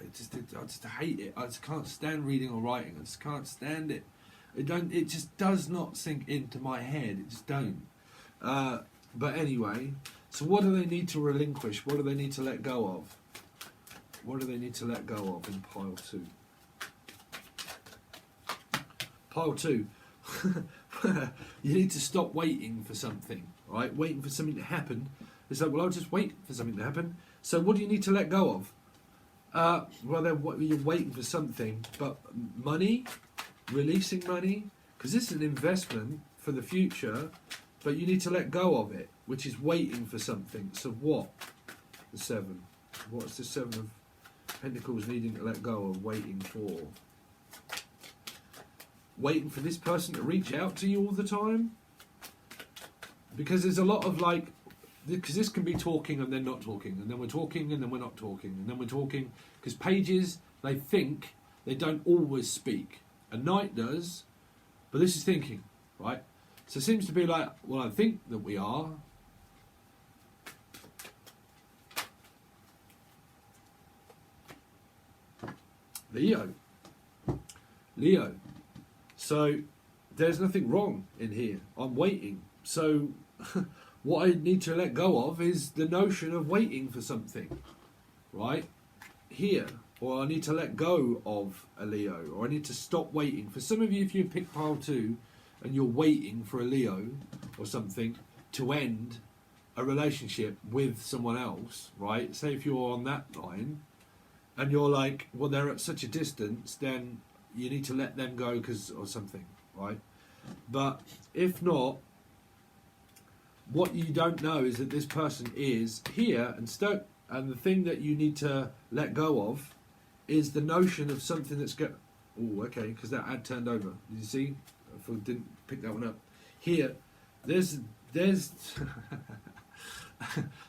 I just hate it. I just can't stand reading or writing. I just can't stand it. It just does not sink into my head. It just don't. But anyway... So what do they need to relinquish? What do they need to let go of? What do they need to let go of in pile 2? Pile 2. You need to stop waiting for something, right? Waiting for something to happen. It's like, well, I'll just wait for something to happen. So what do you need to let go of? Well, you're waiting for something, but money, releasing money, because this is an investment for the future, but you need to let go of it, which is waiting for something. So what? The 7. What's the 7 of Pentacles needing to let go of, waiting for? Waiting for this person to reach out to you all the time? Because there's a lot of like, because this can be talking and then not talking, and then we're talking and then we're not talking, and then we're talking, because pages, they think, they don't always speak. A knight does, but this is thinking, right? So it seems to be like, well, I think that we are. Leo. So there's nothing wrong in here. I'm waiting. So what I need to let go of is the notion of waiting for something, right? Here. Or I need to let go of a Leo. Or I need to stop waiting. For some of you, if you pick pile 2, and you're waiting for a Leo or something to end a relationship with someone else, right? Say if you're on that line and you're like, well, they're at such a distance, then you need to let them go or something, right? But if not, what you don't know is that this person is here and stuck, and the thing that you need to let go of is the notion of something that's got... Oh, okay, because that ad turned over. Did you see? I didn't pick that one up. Here, there's there's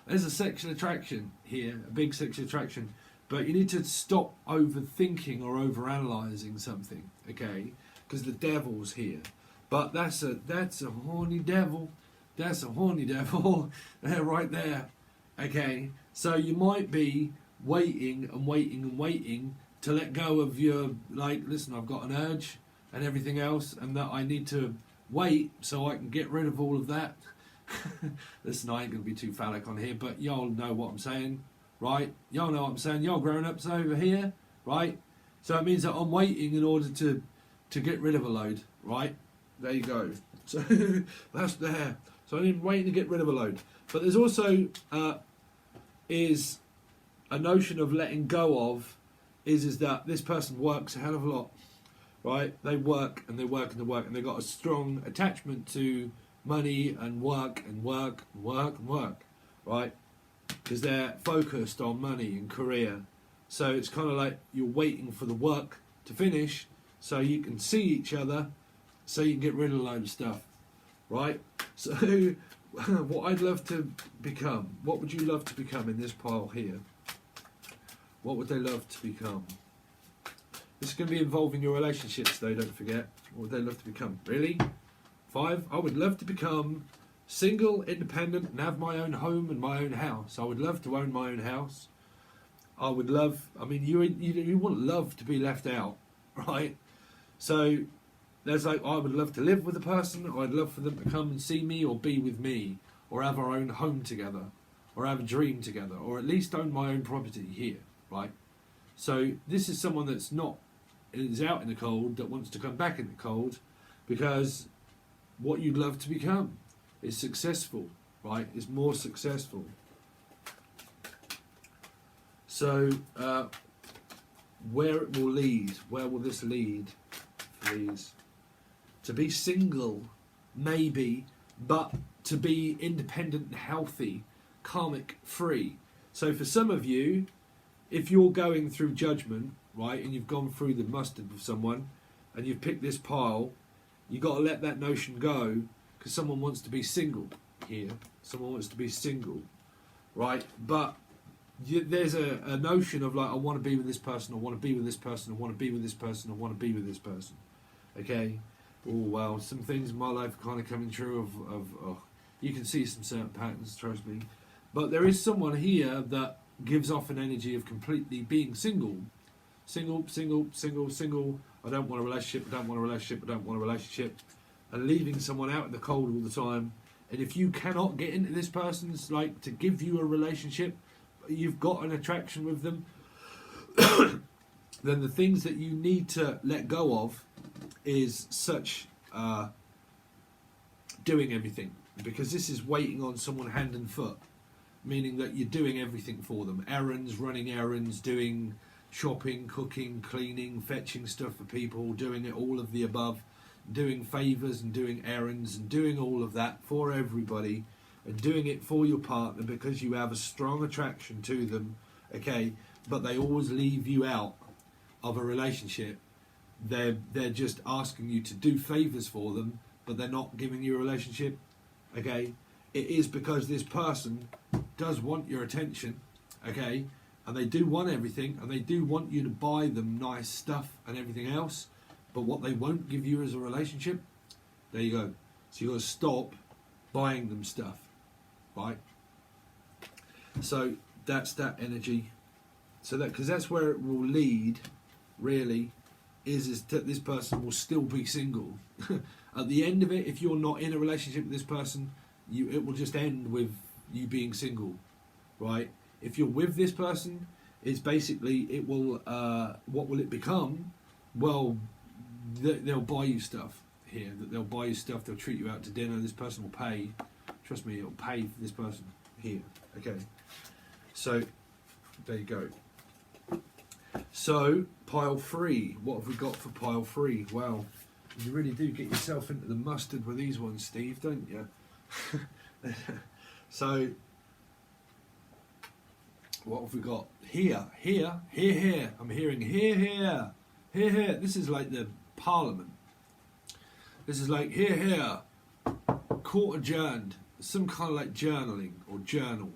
a sexual attraction here, a big sexual attraction, but you need to stop overthinking or overanalyzing something, okay? Because the devil's here. But that's a horny devil. That's a horny devil right there. Okay, so you might be waiting and waiting and waiting to let go of your, like, listen, I've got an urge and everything else, and that I need to wait so I can get rid of all of that. Listen, I ain't going to be too phallic on here, but y'all know what I'm saying, right? Y'all know what I'm saying. Y'all grown-ups over here, right? So it means that I'm waiting in order to get rid of a load, right? There you go. So that's there. So I'm waiting to get rid of a load. But there's also is a notion of letting go of is that this person works a hell of a lot, right? They work and they work and they work, and they've got a strong attachment to money and work and work and work and work, right? Because they're focused on money and career. So it's kind of like you're waiting for the work to finish so you can see each other, so you can get rid of a load of stuff, right? So what I'd love to become, what would you love to become in this pile here? What would they love to become? This is going to be involving your relationships though, don't forget. What would they love to become? Really? 5, I would love to become single, independent, and have my own home and my own house. I would love to own my own house. I would love, I mean, you want love to be left out, right? So there's like, I would love to live with a person, or I'd love for them to come and see me or be with me, or have our own home together, or have a dream together, or at least own my own property here, right? So this is someone that's not, is out in the cold, that wants to come back in the cold, because what you'd love to become is successful, right? Is more successful. So where it will lead, where will this lead, please? To be single, maybe, but to be independent and healthy, karmic free. So for some of you, if you're going through judgment, right, and you've gone through the mustard with someone, and you've picked this pile, you got to let that notion go, because someone wants to be single here. Someone wants to be single, right? But there's a notion of like, I want to be with this person, I want to be with this person, I want to be with this person, I want to be with this person. Okay? Oh, well, some things in my life are kind of coming true of you can see some certain patterns, trust me. But there is someone here that gives off an energy of completely being single. Single, single, single, single. I don't want a relationship, I don't want a relationship, I don't want a relationship. And leaving someone out in the cold all the time. And if you cannot get into this person's, like, to give you a relationship, you've got an attraction with them, then the things that you need to let go of is such doing everything. Because this is waiting on someone hand and foot. Meaning that you're doing everything for them. Errands, running errands, doing shopping, cooking, cleaning, fetching stuff for people, doing it, all of the above, doing favours and doing errands and doing all of that for everybody, and doing it for your partner because you have a strong attraction to them, okay? But they always leave you out of a relationship. They're just asking you to do favours for them, but they're not giving you a relationship, okay? It is because this person does want your attention, okay? And they do want everything, and they do want you to buy them nice stuff and everything else, but what they won't give you is a relationship. There you go. So you've got to stop buying them stuff, right? So that's that energy. So that, because that's where it will lead, really, is that this person will still be single. At the end of it, if you're not in a relationship with this person, it will just end with you being single, right? If you're with this person, it's basically, it will, what will it become? Well, they'll buy you stuff here. They'll buy you stuff, they'll treat you out to dinner, this person will pay. Trust me, it'll pay for this person here, okay? So, there you go. So, pile 3, what have we got for pile 3? Well, you really do get yourself into the mustard with these ones, Steve, don't you? So, what have we got? Here. I'm hearing here. This is like the Parliament. This is like here. Court adjourned. Some kind of like journaling or journal.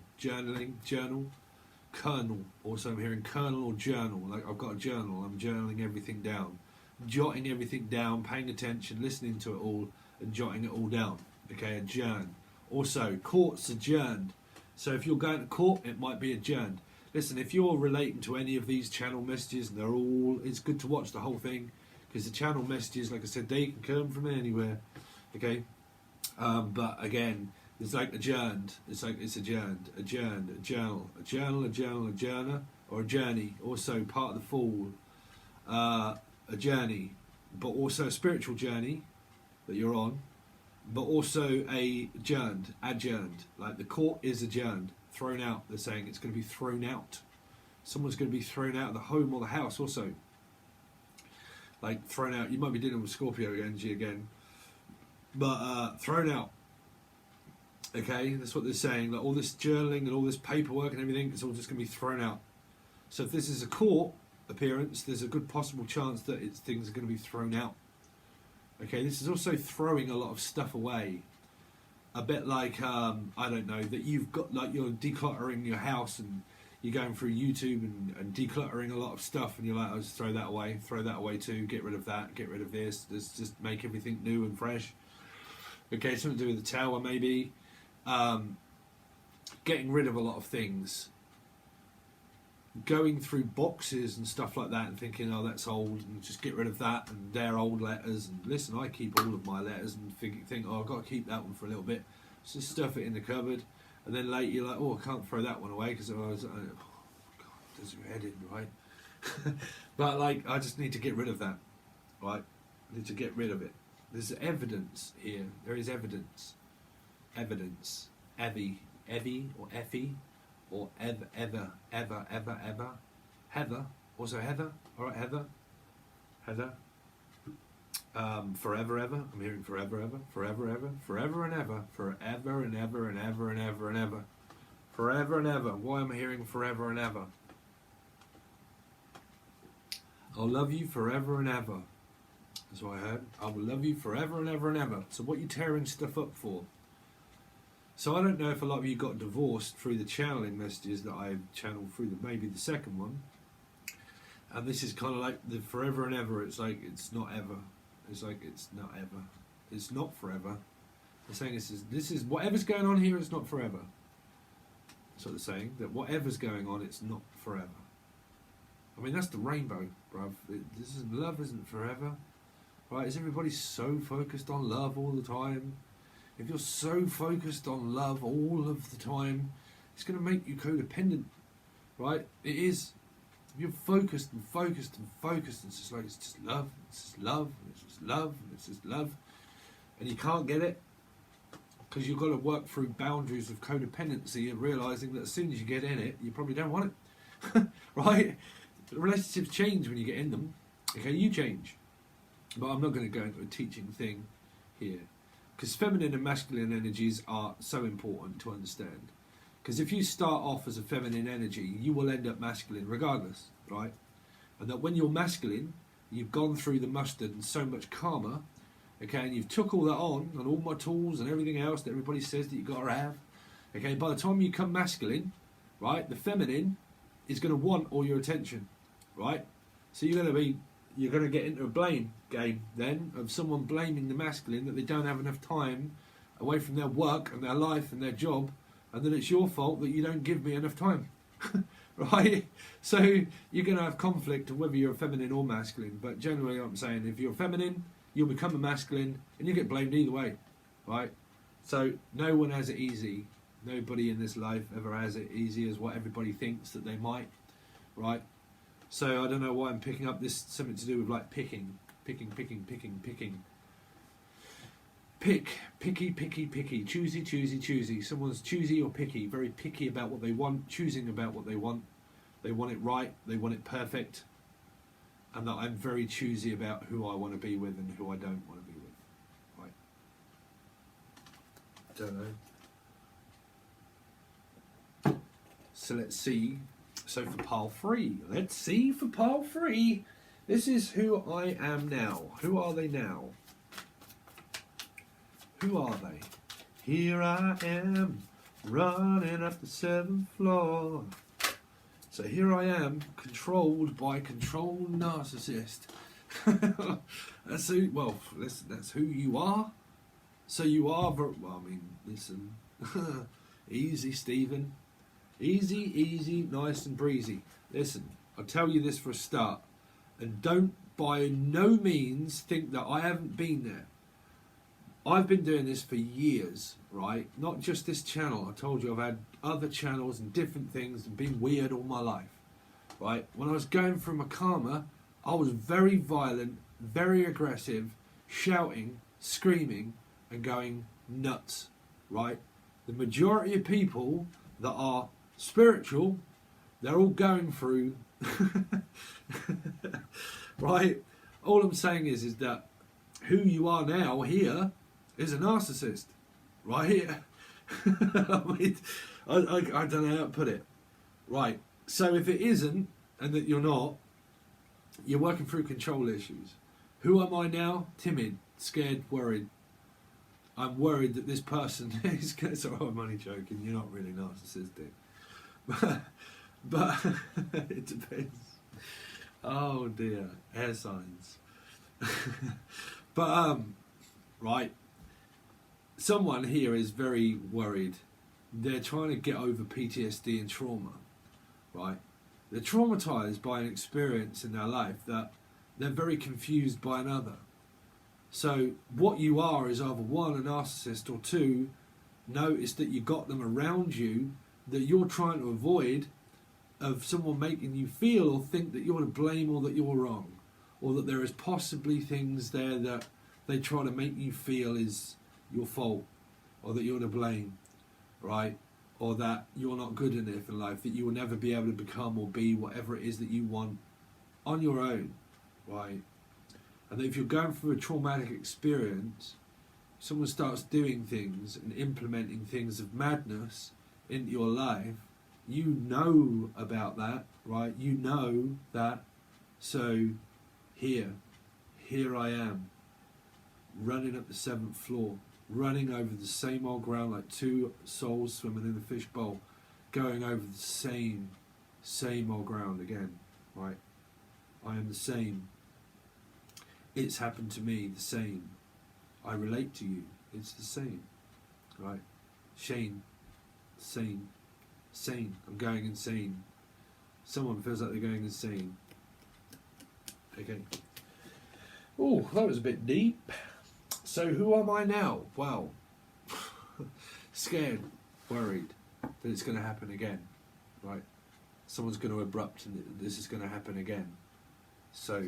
Colonel. Also, I'm hearing colonel or journal. Like, I've got a journal. I'm journaling everything down, jotting everything down, paying attention, listening to it all, and jotting it all down. Okay, adjourn. Also, court's adjourned. So if you're going to court, it might be adjourned. Listen, if you're relating to any of these channel messages, it's good to watch the whole thing, because the channel messages, like I said, they can come from anywhere. Okay, but again, it's like adjourned. It's like it's adjourned, a journal, a journer, or a journey. Also part of the fall, a journey, but also a spiritual journey that you're on. but also adjourned. Like the court is adjourned, thrown out. They're saying it's going to be thrown out. Someone's going to be thrown out of the home or the house also. Like thrown out. You might be dealing with Scorpio energy again, but thrown out. Okay, that's what they're saying. Like all this journaling and all this paperwork and everything, it's all just going to be thrown out. So if this is a court appearance, there's a good possible chance that things are going to be thrown out. Okay, this is also throwing a lot of stuff away. A bit like, I don't know, that you've got, like you're decluttering your house and you're going through YouTube and decluttering a lot of stuff and you're like, I'll just throw that away too, get rid of that, get rid of this, just make everything new and fresh. Okay, something to do with the tower maybe. Getting rid of a lot of things. Going through boxes and stuff like that and thinking, oh, that's old, and just get rid of that, and they're old letters, and listen, I keep all of my letters, and think oh, I've got to keep that one for a little bit, so just stuff it in the cupboard, and then later you're like, oh, I can't throw that one away, because oh God, does your head in, right? But like, I just need to get rid of that, right? I need to get rid of it. There's evidence here, there is evidence, Evie, or Effie, or ever, Heather, also Heather, alright, Heather, forever, ever, I'm hearing forever, and ever, forever and ever, forever and ever and ever and ever and ever, forever and ever. Why am I hearing forever and ever? I'll love you forever and ever. That's what I heard. I will love you forever and ever and ever. So what are you tearing stuff up for? So I don't know if a lot of you got divorced through the channeling messages that I channeled through maybe the second one. And this is kind of like the forever and ever. It's like it's not ever. It's like it's not ever. It's not forever. They're saying this is whatever's going on here, it's not forever. That's what they're saying. That whatever's going on, it's not forever. I mean, that's the rainbow, bruv. Love isn't forever. Right? Is everybody so focused on love all the time? If you're so focused on love all of the time, it's going to make you codependent, right? It is. If you're focused and focused and focused, it's just like, it's just love, it's just love, it's just love, it's just love, and you can't get it because you've got to work through boundaries of codependency and realising that as soon as you get in it, you probably don't want it, right? Relationships change when you get in them. Okay, you change. But I'm not going to go into a teaching thing here. Because feminine and masculine energies are so important to understand. Because if you start off as a feminine energy, you will end up masculine regardless, right? And that when you're masculine, you've gone through the mustard and so much karma, okay, and you've took all that on, and all my tools and everything else that everybody says that you've got to have, okay, by the time you come masculine, right, the feminine is going to want all your attention, right? So you're going to get into a blame game then of someone blaming the masculine that they don't have enough time away from their work and their life and their job, and that it's your fault that you don't give me enough time. Right? So you're going to have conflict of whether you're feminine or masculine, but generally I'm saying if you're feminine, you'll become a masculine and you get blamed either way, right? So no one has it easy. Nobody in this life ever has it easy as what everybody thinks that they might, right? So I don't know why I'm picking up this, something to do with like picking. Picky, choosy. Someone's choosy or picky, very picky about what they want, choosing about what they want. They want it right, they want it perfect. And that I'm very choosy about who I want to be with and who I don't want to be with. Right. Don't know. So let's see. So for pile 3, let's see for pile 3. This is who I am now. Who are they now? Who are they? Here I am, running up the 7th floor. So here I am, controlled by a controlled narcissist. That's who. Well, listen, that's who you are. So you are. Well, I mean, listen. Easy, Stephen. Easy, nice and breezy. Listen, I'll tell you this for a start. And don't by no means think that I haven't been there. I've been doing this for years, right? Not just this channel. I told you I've had other channels and different things and been weird all my life, right? When I was going through my karma, I was very violent, very aggressive, shouting, screaming, and going nuts, right? The majority of people that are spiritual, they're all going through, right? All I'm saying is that who you are now here is a narcissist, right here. I mean, I don't know how to put it. Right, so if it isn't, and that you're not, you're working through control issues. Who am I now? Timid, scared, worried. I'm worried that this person is going to... Sorry, I'm only joking, you're not really narcissistic. But it depends. Oh dear, air signs. But, right, someone here is very worried. They're trying to get over PTSD and trauma, right? They're traumatized by an experience in their life that they're very confused by another. So what you are is either one, a narcissist, or two, notice that you got them around you that you're trying to avoid of someone making you feel or think that you're to blame or that you're wrong, or that there is possibly things there that they try to make you feel is your fault, or that you're to blame, right? Or that you're not good enough in life, that you will never be able to become or be whatever it is that you want on your own, right? And that if you're going through a traumatic experience, someone starts doing things and implementing things of madness into your life, you know about that, right? You know that. So here I am, running up the 7th floor, running over the same old ground like two souls swimming in a fishbowl, going over the same old ground again, right? I am the same. It's happened to me, the same. I relate to you, it's the same, right? Shane, sane, I'm going insane. Someone feels like they're going insane. Okay. Oh, that was a bit deep. So who am I now? Well, scared, worried that it's going to happen again, right? Someone's going to erupt and this is going to happen again. So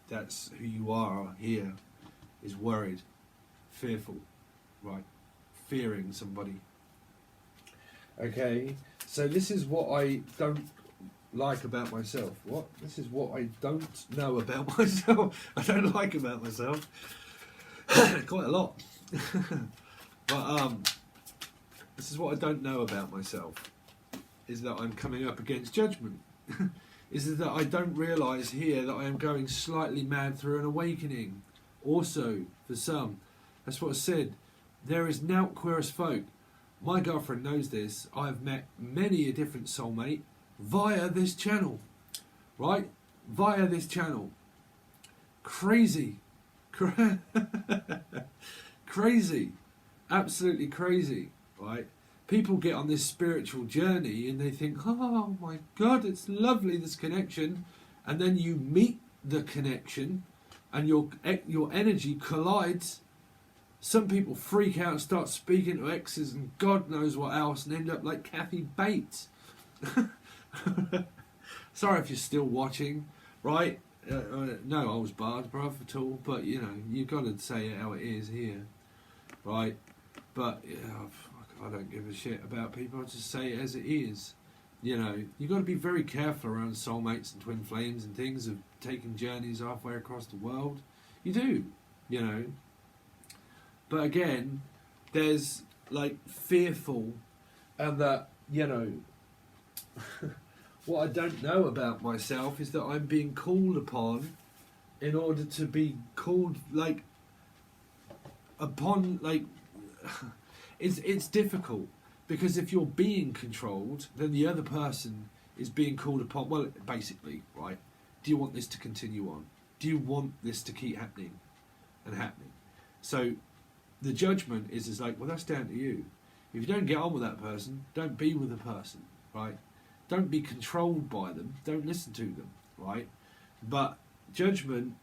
that's who you are here, is worried, fearful, right? Fearing somebody. Okay, so this is what I don't like about myself. What? This is what I don't know about myself. I don't like about myself. Quite a lot. But this is what I don't know about myself, is that I'm coming up against judgment. Is that I don't realise here that I am going slightly mad through an awakening. Also, for some, that's what I said. There is nought queer as folk. My girlfriend knows this. I've met many a different soulmate via this channel, right? Via this channel. Crazy. Crazy. Absolutely crazy, right? People get on this spiritual journey and they think, oh my God, it's lovely, this connection. And then you meet the connection and your energy collides. Some people freak out and start speaking to exes and God knows what else and end up like Kathy Bates. Sorry if you're still watching, right? No holds barred, bruv, at all. But, you know, you've got to say it how it is here, right? But, I don't give a shit about people. I just say it as it is. You know, you've got to be very careful around soulmates and twin flames and things of taking journeys halfway across the world. You do, you know. But again, there's like fearful and that, you know, what I don't know about myself is that I'm being called upon in order to be called like upon like it's difficult because if you're being controlled, then the other person is being called upon. Well, basically, right? Do you want this to continue on? Do you want this to keep happening and happening? So the judgment is like, well, that's down to you. If you don't get on with that person, don't be with the person, right? Don't be controlled by them. Don't listen to them, right? But judgment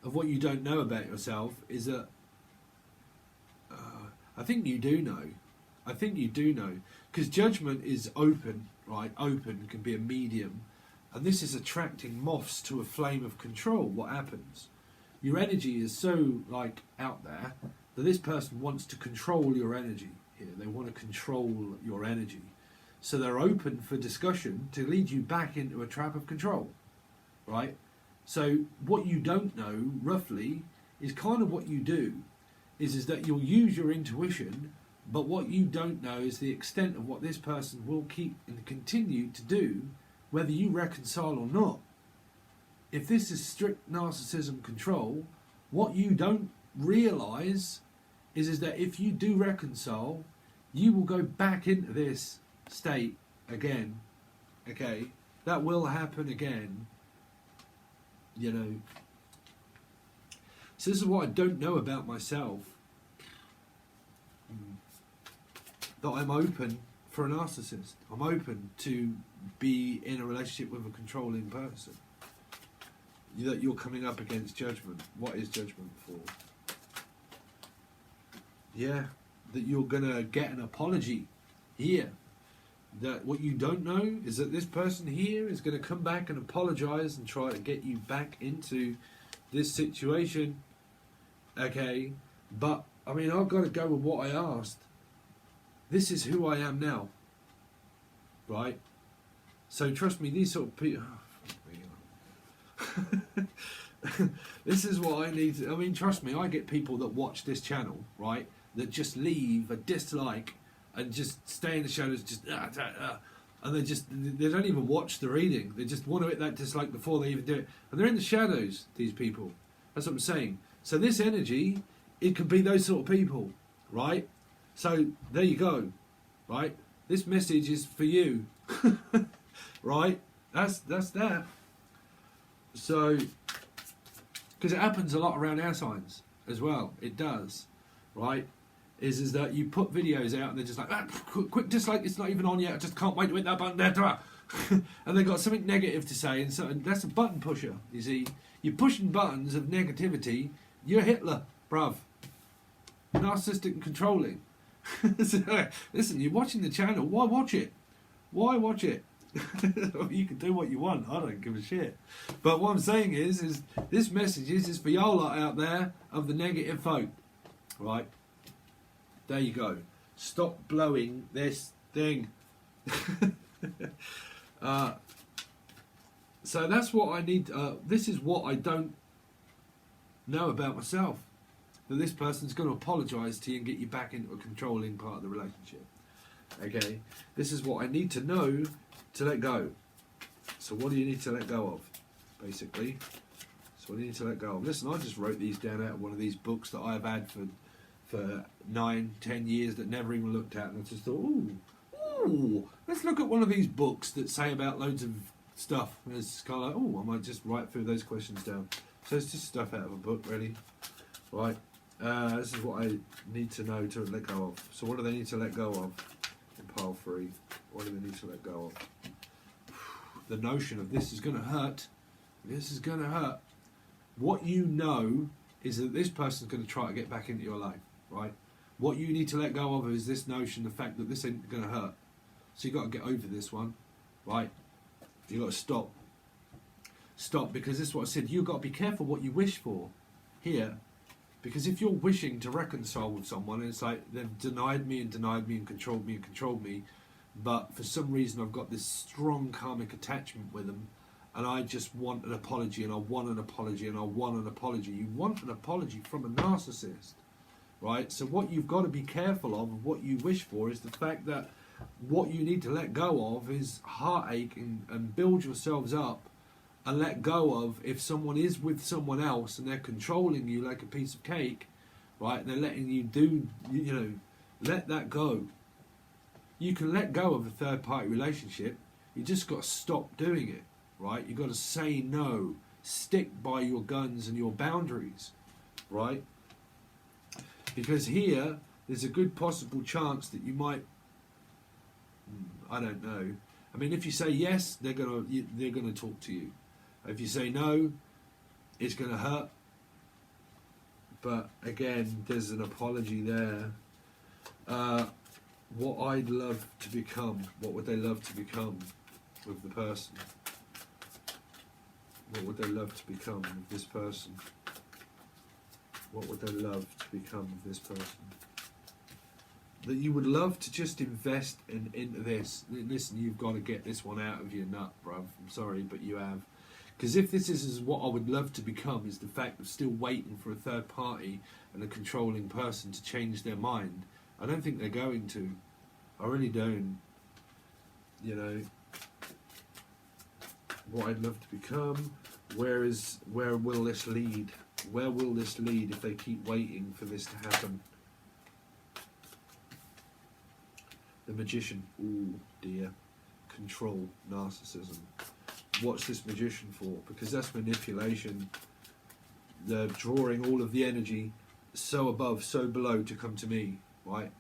of what you don't know about yourself is that I think you do know. I think you do know. Because judgment is open, right? Open, can be a medium. And this is attracting moths to a flame of control. What happens? Your energy is so, like, out there that this person wants to control your energy here. They want to control your energy. So they're open for discussion to lead you back into a trap of control, right? So what you don't know, roughly, is kind of what you do, is that you'll use your intuition, but what you don't know is the extent of what this person will keep and continue to do, whether you reconcile or not. If this is strict narcissism control, what you don't realise is that if you do reconcile, you will go back into this state again. Okay? That will happen again. You know. So this is what I don't know about myself. That I'm open for a narcissist. I'm open to be in a relationship with a controlling person. That you're coming up against judgment. What is judgment for? Yeah, that you're going to get an apology here. That what you don't know is that this person here is going to come back and apologise and try to get you back into this situation. Okay, but I mean, I've got to go with what I asked. This is who I am now. Right? So trust me, these sort of people... This is what I need to, I mean, trust me, I get people that watch this channel, right, that just leave a dislike and just stay in the shadows, just and they don't even watch the reading. They just want to hit that dislike before they even do it, and they're in the shadows, these people. That's what I'm saying. So this energy, it could be those sort of people, right? So there you go, right? This message is for you. Right? That's that. So, because it happens a lot around our signs as well, it does, right? Is that you put videos out and they're just like, quick dislike, it's not even on yet, I just can't wait to hit that button there. And they've got something negative to say, and so that's a button pusher, you see. You're pushing buttons of negativity, you're Hitler, bruv. Narcissistic and controlling. So, listen, you're watching the channel, why watch it? Why watch it? You can do what you want, I don't give a shit. But what I'm saying is this message is for y'all lot out there of the negative folk, right? There you go. Stop blowing this thing. So that's what I need. This is what I don't know about myself. That this person's going to apologise to you and get you back into a controlling part of the relationship. Okay? This is what I need to know to let go. So what do you need to let go of, basically? So what do you need to let go of? Listen, I just wrote these down out of one of these books that I've had for 9-10 years that never even looked at, and I just thought, ooh, let's look at one of these books that say about loads of stuff. And it's kind of like, I might just write through those questions down. So it's just stuff out of a book, really. Right, this is what I need to know to let go of. So what do they need to let go of in pile 3? What do they need to let go of? The notion of this is going to hurt. This is going to hurt. What you know is that this person's going to try to get back into your life, right? What you need to let go of is this notion, the fact that this ain't going to hurt. So you've got to get over this one, right? You've got to stop. Stop, because this is what I said. You've got to be careful what you wish for here. Because if you're wishing to reconcile with someone, and it's like they've denied me and controlled me, but for some reason I've got this strong karmic attachment with them, and I just want an apology, and I want an apology, and I want an apology. You want an apology from a narcissist, right? So what you've got to be careful of what you wish for is the fact that what you need to let go of is heartache, and build yourselves up and let go of if someone is with someone else and they're controlling you like a piece of cake, right? And they're letting you do, let that go. You can let go of a third-party relationship. You just got to stop doing it, right? You've got to say no. Stick by your guns and your boundaries, right? Because here, there's a good possible chance that you might, I don't know. I mean, if you say yes, they're gonna talk to you. If you say no, it's gonna hurt. But again, there's an apology there. What I'd love to become, what would they love to become with the person? What would they love to become with this person? What would they love to become of this person? That you would love to just invest into this. Listen, you've got to get this one out of your nut, bruv. I'm sorry, but you have. Because if this is what I would love to become, is the fact of still waiting for a third party and a controlling person to change their mind, I don't think they're going to. I really don't. You know, what I'd love to become, where will this lead? Where will this lead if they keep waiting for this to happen? The Magician. Ooh, dear. Control, narcissism. What's this Magician for? Because that's manipulation. They're drawing all of the energy so above, so below to come to me, right?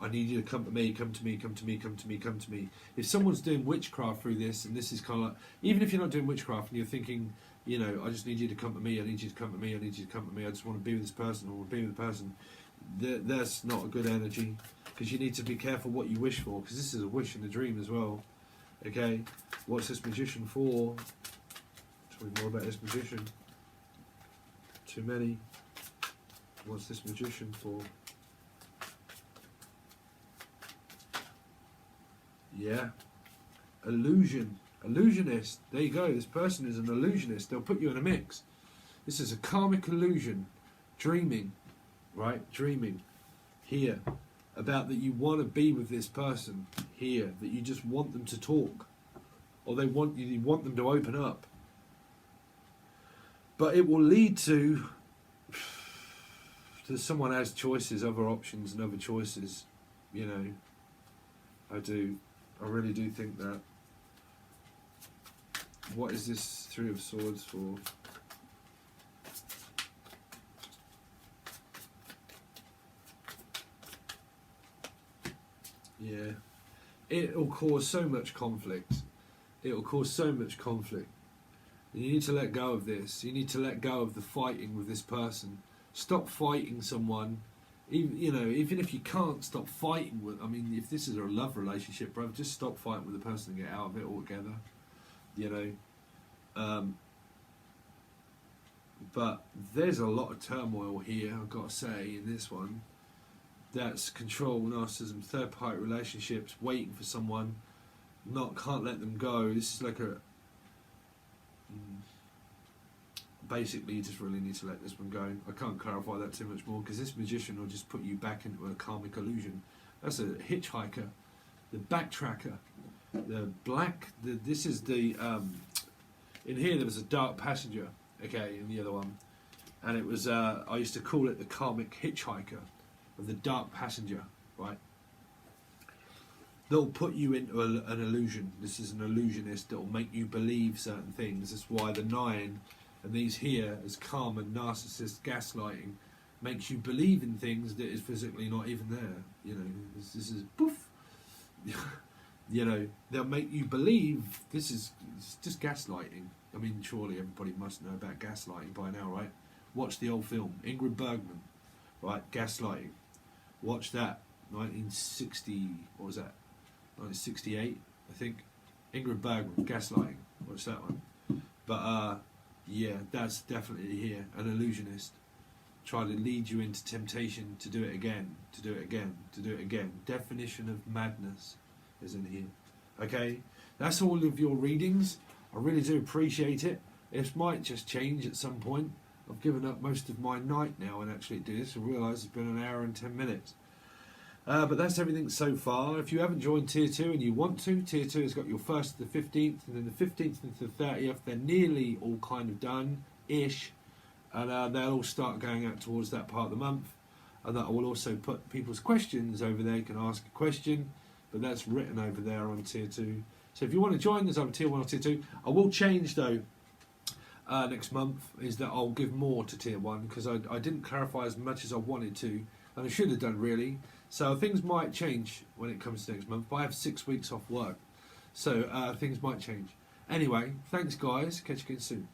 I need you to come to me, come to me, come to me, come to me, come to me. If someone's doing witchcraft through this, and this is kind of like, even if you're not doing witchcraft and you're thinking, you know, I just need you to come to me, I need you to come to me, I need you to come to me, I just want to be with this person, I want to be with the person, that's not a good energy, because you need to be careful what you wish for, because this is a wish and a dream as well. Okay, what's this Magician for? Tell me more about this Magician. Too many. What's this Magician for? Yeah. Illusion. Illusionist. There you go. This person is an illusionist. They'll put you in a mix. This is a karmic illusion. Dreaming. Right? Dreaming. Here. About that you want to be with this person. Here. That you just want them to talk. Or you want them to open up. But it will lead to someone has choices, other options and other choices. You know. I do. I really do think that. What is this Three of Swords for? Yeah. It'll cause so much conflict. It'll cause so much conflict. You need to let go of this. You need to let go of the fighting with this person. Stop fighting someone. Even if you can't stop fighting with, I mean, if this is a love relationship, bro, just stop fighting with the person and get out of it altogether. You know, but there's a lot of turmoil here, I've got to say, in this one. That's control, narcissism, third party relationships, waiting for someone, can't let them go. This is like basically, you just really need to let this one go. I can't clarify that too much more, because this Magician will just put you back into a karmic illusion. That's a hitchhiker, the backtracker, this is the, in here there was a dark passenger, okay, in the other one, and it was, I used to call it the karmic hitchhiker, of the dark passenger, right? They'll put you into an illusion. This is an illusionist that will make you believe certain things. That's why the 9 and these here as karma, narcissist, gaslighting, makes you believe in things that is physically not even there. You know, this is poof. You know, they'll make you believe it's just gaslighting. I mean, surely everybody must know about gaslighting by now, right? Watch the old film, Ingrid Bergman, right? Gaslighting. Watch that. 1960, what was that? 1968, I think. Ingrid Bergman, gaslighting. Watch that one. But yeah, that's definitely here. An illusionist. Try to lead you into temptation to do it again, to do it again, to do it again. Definition of madness is in here. Okay, that's all of your readings. I really do appreciate it. It might just change at some point. I've given up most of my night now and actually do this. I realise it's been an hour and 10 minutes. But that's everything so far. If you haven't joined Tier 2 and you want to, Tier 2 has got your 1st to the 15th, and then the 15th and the 30th, they're nearly all kind of done-ish. And they'll all start going out towards that part of the month. And that will also put people's questions over there. You can ask a question, but that's written over there on Tier 2. So if you want to join us on Tier 1 or Tier 2, I will change though next month, is that I'll give more to Tier 1, because I didn't clarify as much as I wanted to, and I should have done really. So things might change when it comes to next month, but I have 6 weeks off work. So things might change. Anyway, thanks guys, catch you again soon.